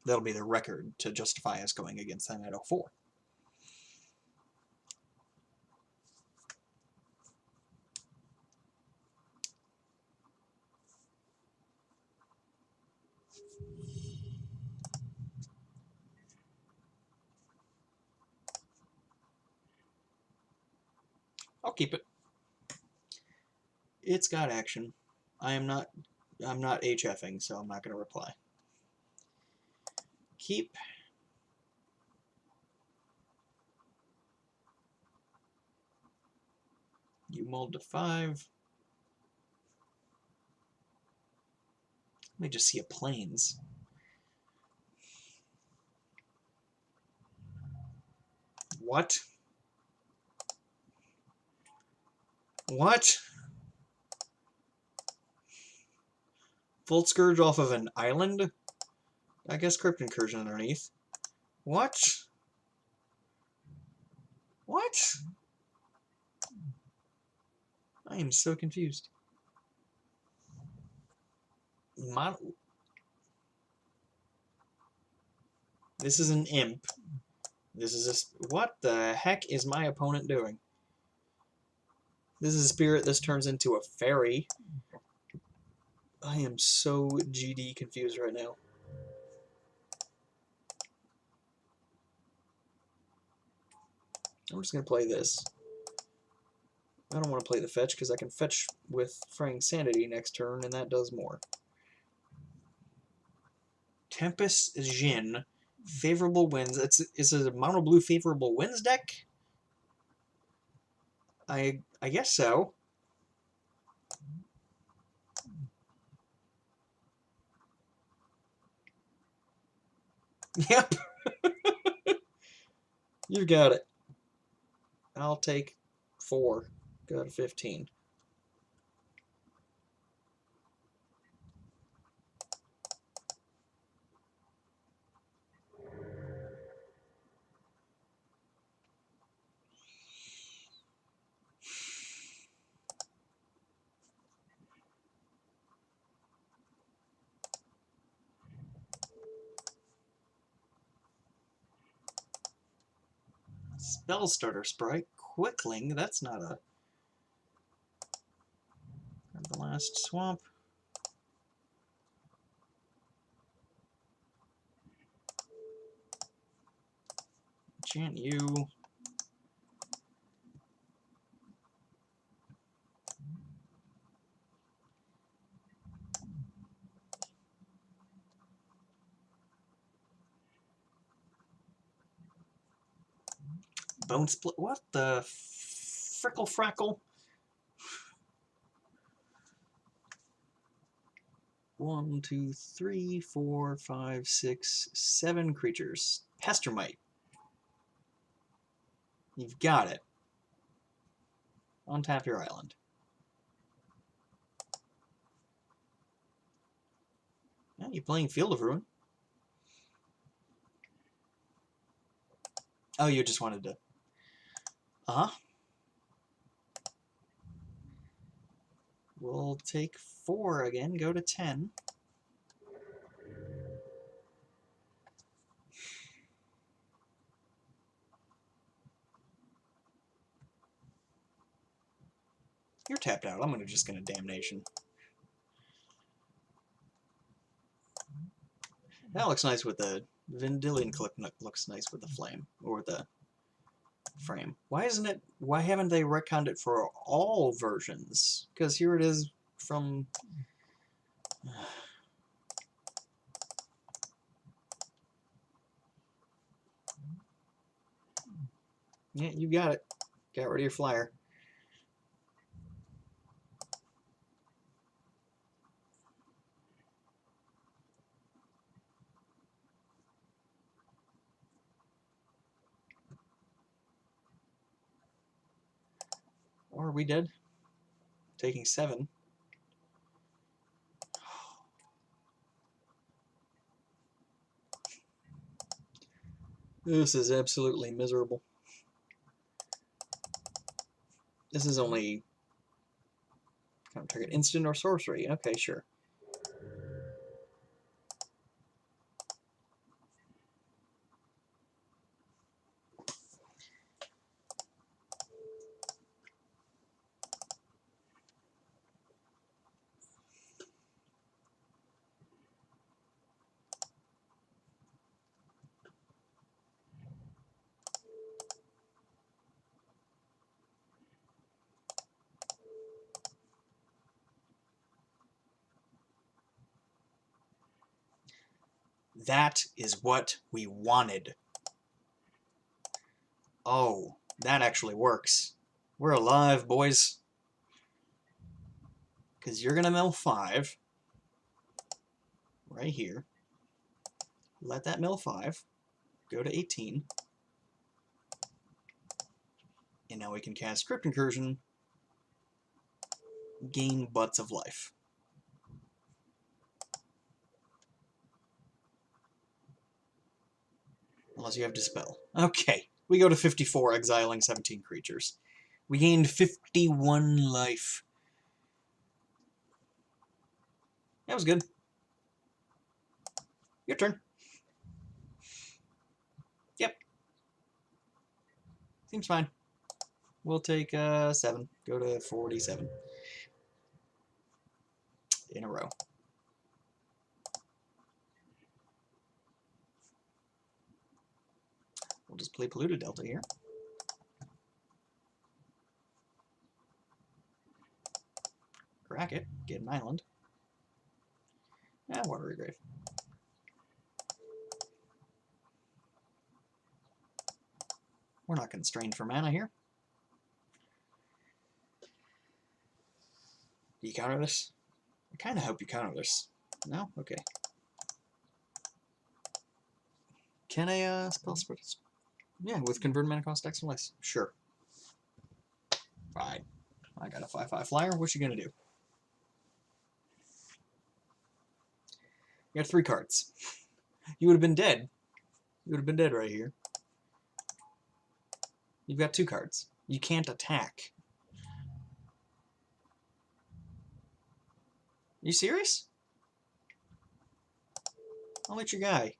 That'll be the record to justify us going against them at 0-4. I'll keep it. It's got action. I'm not HFing, so I'm not going to reply. Keep. You mulled to 5. Let me just see a plains. What? What? Full Scourge off of an island? I guess Crypt Incursion underneath. What? What? I am so confused. This is an imp. This is a... What the heck is my opponent doing? This is a spirit. This turns into a fairy. I am so GD confused right now. I'm just going to play this. I don't want to play the fetch because I can fetch with Frank's Sanity next turn, and that does more. Tempest Jin. Favorable Winds. It's a mono blue favorable winds deck? I guess so. Yep. You got it. I'll take 4. Go to 15. Spell Starter Sprite. Quickling. That's not a... The last swamp. Enchant you. Bone Split. What the frickle frackle? 1, 2, 3, 4, 5, 6, 7 creatures. Pestermite. You've got it. Untap your island. Yeah, you're playing Field of Ruin. Oh, you just wanted to... Uh-huh. We'll take 4 again, go to 10. You're tapped out. I'm just gonna Damnation. That looks nice with the... Vendilion Clip looks nice with the flame, or the frame. Why isn't it... Why haven't they retconned it for all versions? Because here it is from... Yeah, you got it. Got rid of your flyer. Or are we dead? Taking 7. This is absolutely miserable. This is only... Target instant or sorcery. Okay, sure. That is what we wanted. Oh, that actually works. We're alive, boys. Because you're going to mill 5. Right here. Let that mill 5. Go to 18. And now we can cast Crypt Incursion. Gain Butts of Life. Unless you have Dispel. Okay. We go to 54, exiling 17 creatures. We gained 51 life. That was good. Your turn. Yep. Seems fine. We'll take 7. Go to 47. In a row. We'll just play Polluted Delta here. Crack it. Get an island. Watery Grave. We're not constrained for mana here. Do you counter this? I kind of hope you counter this. No? Okay. Can I spell spread? Yeah, with convert mana cost X and less. Sure. Fine. I got a 5/5 flyer. What you gonna do? You got 3 cards. You would have been dead. You would have been dead right here. You've got 2 cards. You can't attack. You serious? I'll let your guy.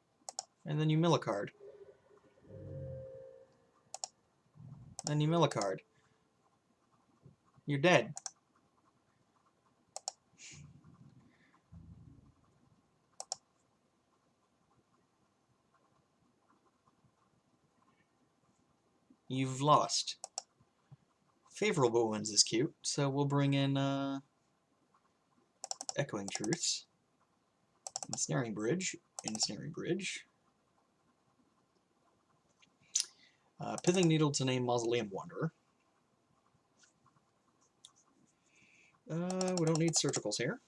And then you mill a card. Then you mill a card. You're dead. You've lost. Favorable Winds is cute, so we'll bring in Echoing Truths. Ensnaring Bridge. Ensnaring Bridge. Pithing Needle to name Mausoleum Wanderer. We don't need surgicals here.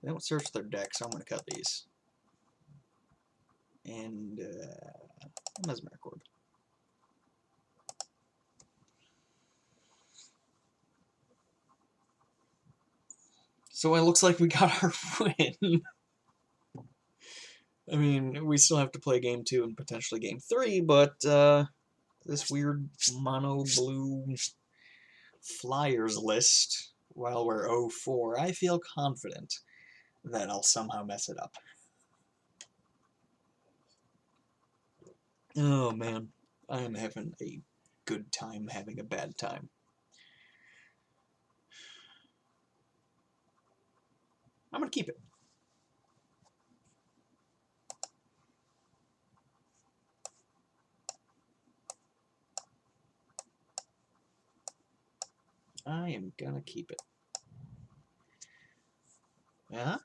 They don't search their deck, so I'm going to cut these. And Mesmeric Orb. So it looks like we got our win. I mean, we still have to play game 2 and potentially game 3, but this weird mono blue Flyers list, while we're 0-4, I feel confident that I'll somehow mess it up. Oh man, I am having a good time having a bad time. I'm gonna keep it. I am gonna keep it. Yeah?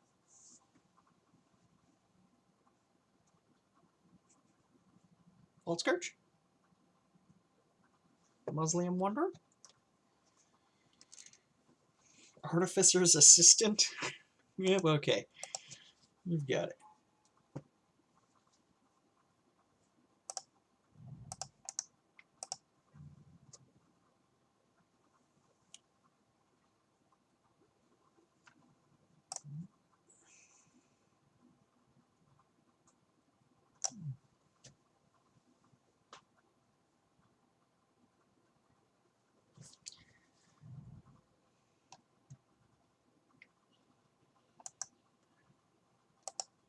Old Scourge? Mausoleum Wanderer? Artificer's Assistant? Yep, okay. You've got it.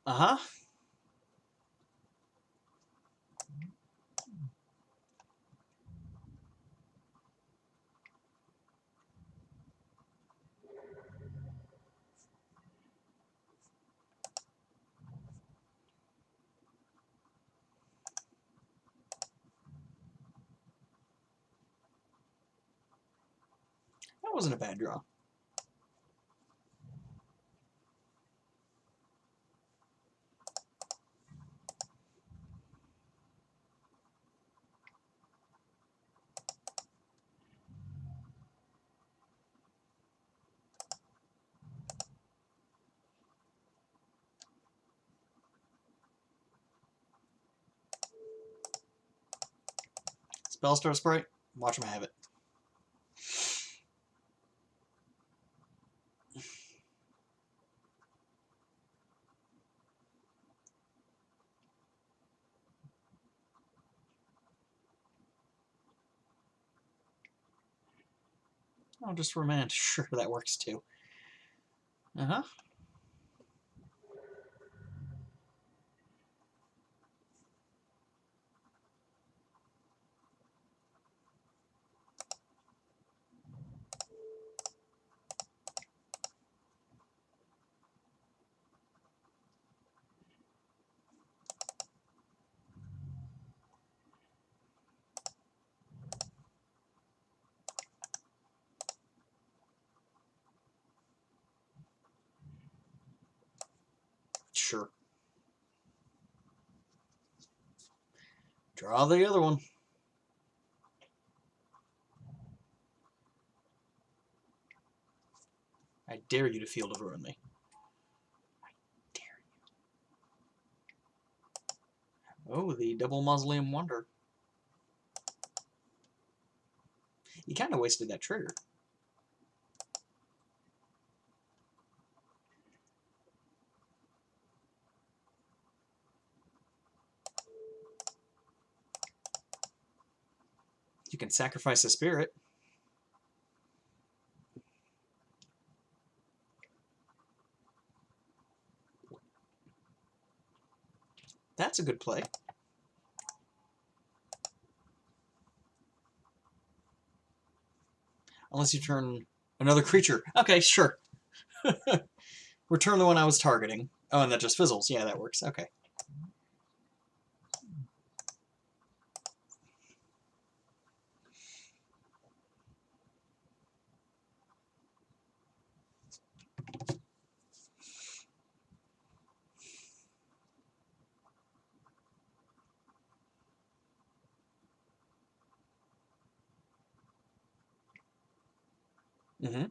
Uh-huh. That wasn't a bad draw. Spellstar Sprite, watch him have it. Oh, just remand. Sure, that works too. Uh-huh. Sure. Draw the other one. I dare you to Field of Ruin me. I dare you. Oh, the double Mausoleum Wonder. You kind of wasted that trigger. You can sacrifice a spirit. That's a good play. Unless you turn another creature. Okay, sure. Return the one I was targeting. Oh, and that just fizzles. Yeah, that works. Okay. Mm-hmm.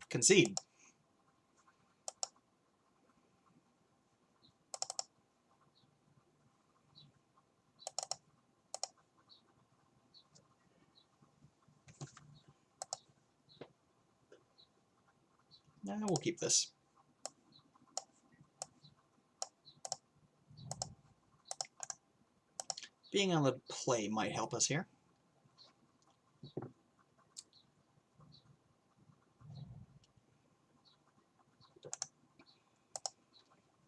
Concede. We'll keep this. Being on the play might help us here.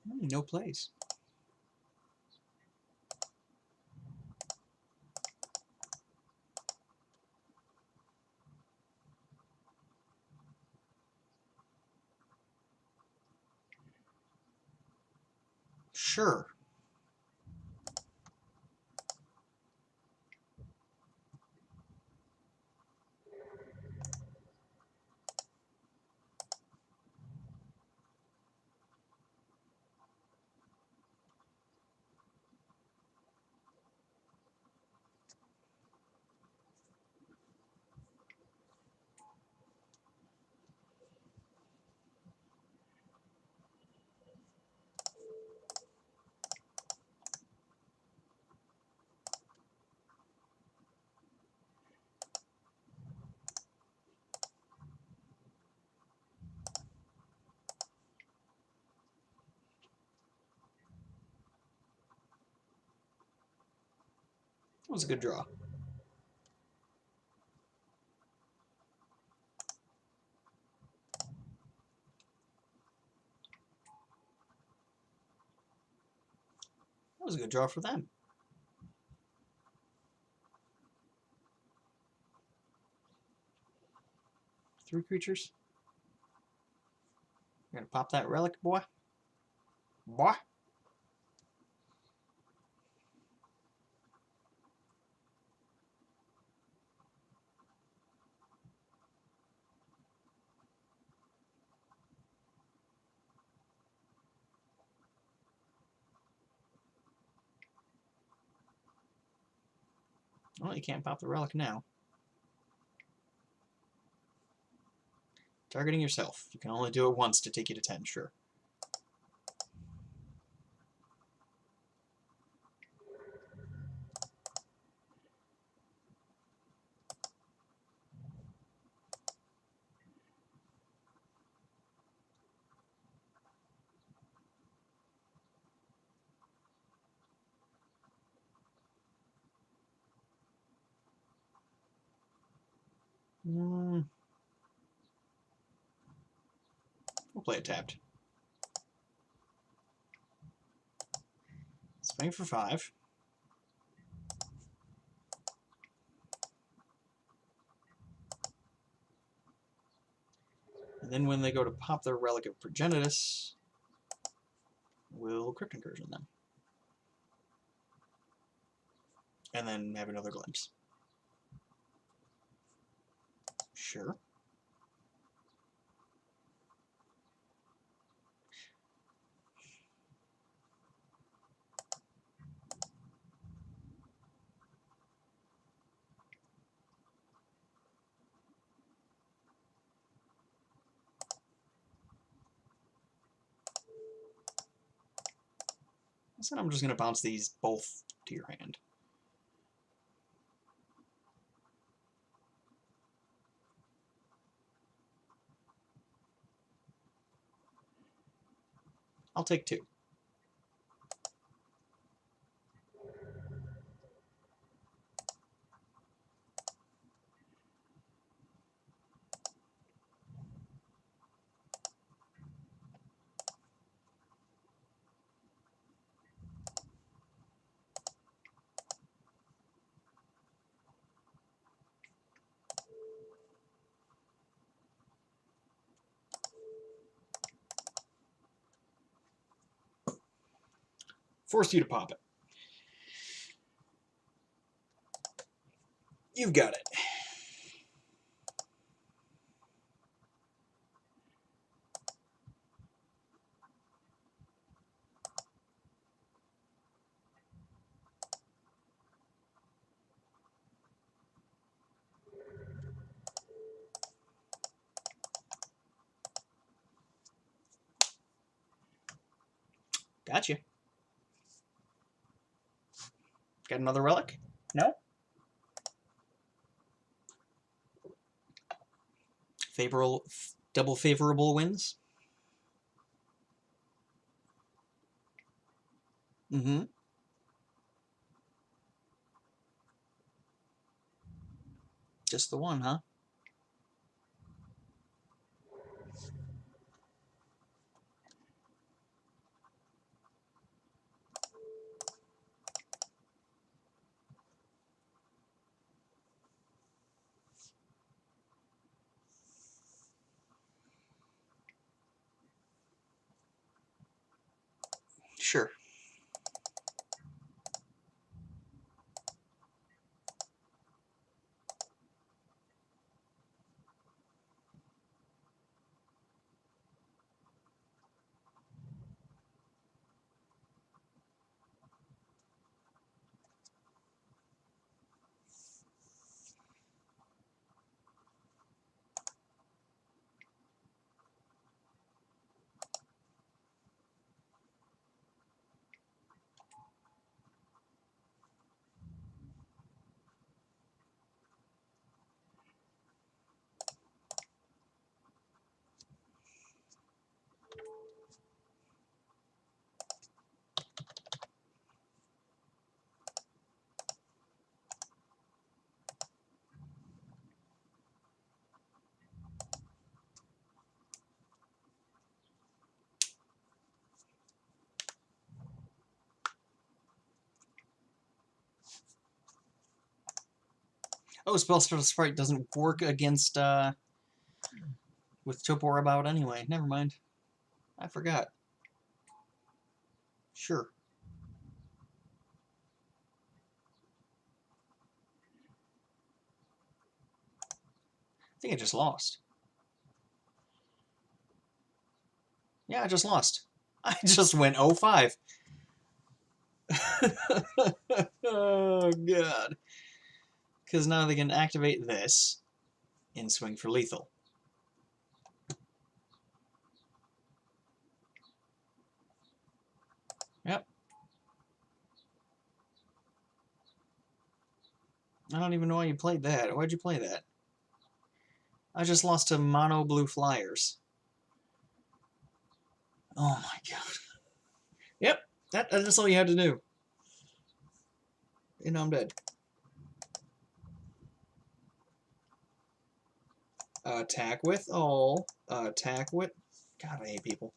No plays. Sure. That was a good draw. That was a good draw for them. Three creatures. You're gonna pop that relic, boy? Boy? Well, you can't pop the relic now. Targeting yourself. You can only do it once to take you to 10, sure. We'll play it tapped. Swing for 5. And then when they go to pop their Relic of Progenitus, we'll Crypt Incursion them. And then have another glimpse. Sure. So I'm just going to bounce these both to your hand. I'll take 2. Force you to pop it. You've got it. Gotcha. Got another relic? No? Double favorable wins. Mm-hmm. Just the one, huh? Sure. Oh, Spell Sprite doesn't work against, with Topor about anyway. Never mind. I forgot. Sure. I think I just lost. Yeah, I just lost. I just went 0-5. Oh, God. Because now they can activate this and swing for lethal. Yep. I don't even know why you played that. Why'd you play that? I just lost to mono blue flyers. Oh my god. Yep, that's all you had to do. You know I'm dead. Attack with all. Attack with... God, I hate people.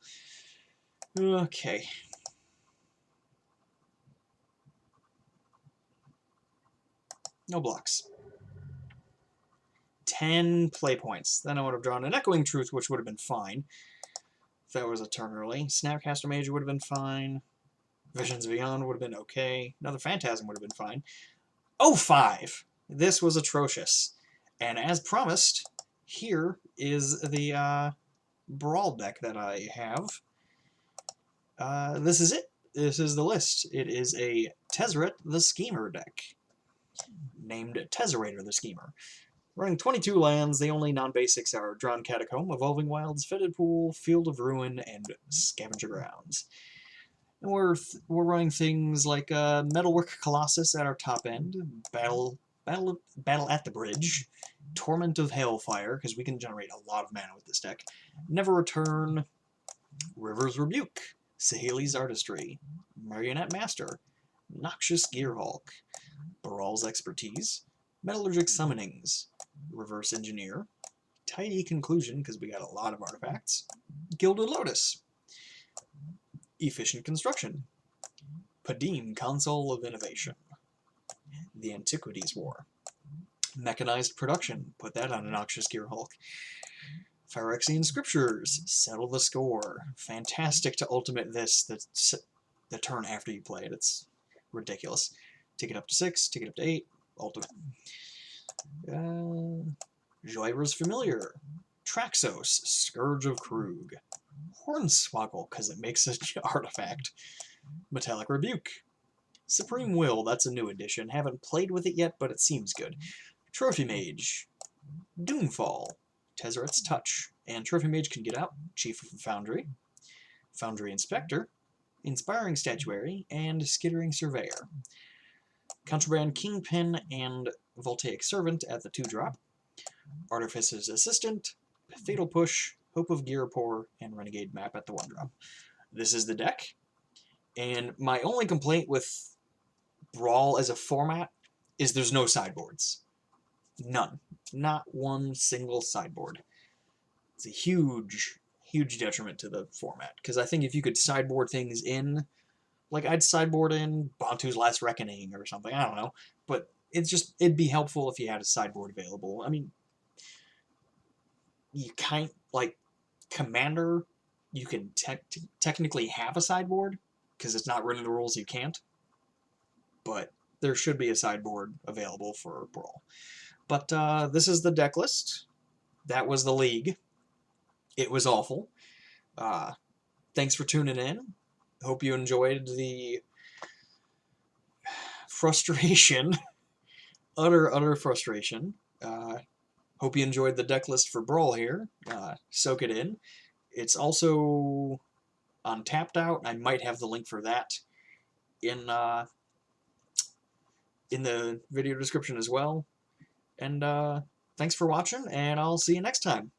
Okay. No blocks. 10 play points. Then I would have drawn an Echoing Truth, which would have been fine. If that was a turn early. Snapcaster Mage would have been fine. Visions Beyond would have been okay. Another Phantasm would have been fine. 0-5! This was atrocious. And as promised, here is the Brawl deck that I have. This is it. This is the list. It is a Tezzeret the Schemer deck, named Tezzerator the Schemer. Running 22 lands, the only non-basics are Drawn Catacomb, Evolving Wilds, Fetid Pool, Field of Ruin, and Scavenger Grounds. And we're running things like Metalwork Colossus at our top end, Battle at the Bridge, Torment of Hailfire, because we can generate a lot of mana with this deck, Never Return, River's Rebuke, Saheli's Artistry, Marionette Master, Noxious Gearhulk, Brawl's Expertise, Metallurgic Summonings, Reverse Engineer, Tidy Conclusion, because we got a lot of artifacts, Gilded Lotus, Efficient Construction, Padim, Console of Innovation, The Antiquities War, Mechanized Production, put that on a Noxious Gearhulk, Phyrexian Scriptures, Settle the Score, fantastic to ultimate this the turn after you play it, it's ridiculous. Take it up to 6, take it up to 8, ultimate. Joyra's Familiar, Traxos, Scourge of Krug, Hornswoggle, because it makes an artifact, Metallic Rebuke, Supreme Will, that's a new addition, haven't played with it yet, but it seems good, Trophy Mage, Doomfall, Tezzeret's Touch, and Trophy Mage can get out, Chief of Foundry, Foundry Inspector, Inspiring Statuary, and Skittering Surveyor. Contraband Kingpin and Voltaic Servant at the 2-drop. Artificer's Assistant, Fatal Push, Hope of Lepore, and Renegade map at the 1-drop. This is the deck, and my only complaint with Brawl as a format is there's no sideboards. None. Not one single sideboard. It's a huge, huge detriment to the format, because I think if you could sideboard things in, like I'd sideboard in Bantu's Last Reckoning or something, I don't know, but it'd be helpful if you had a sideboard available. I mean, you can't, like, Commander, you can technically have a sideboard, because it's not written in the rules you can't, but there should be a sideboard available for Brawl. But this is the deck list. That was the league. It was awful. Thanks for tuning in. Hope you enjoyed the frustration. utter frustration. Hope you enjoyed the deck list for Brawl here. Soak it in. It's also on Tapped Out. I might have the link for that in the video description as well. And thanks for watching, and I'll see you next time.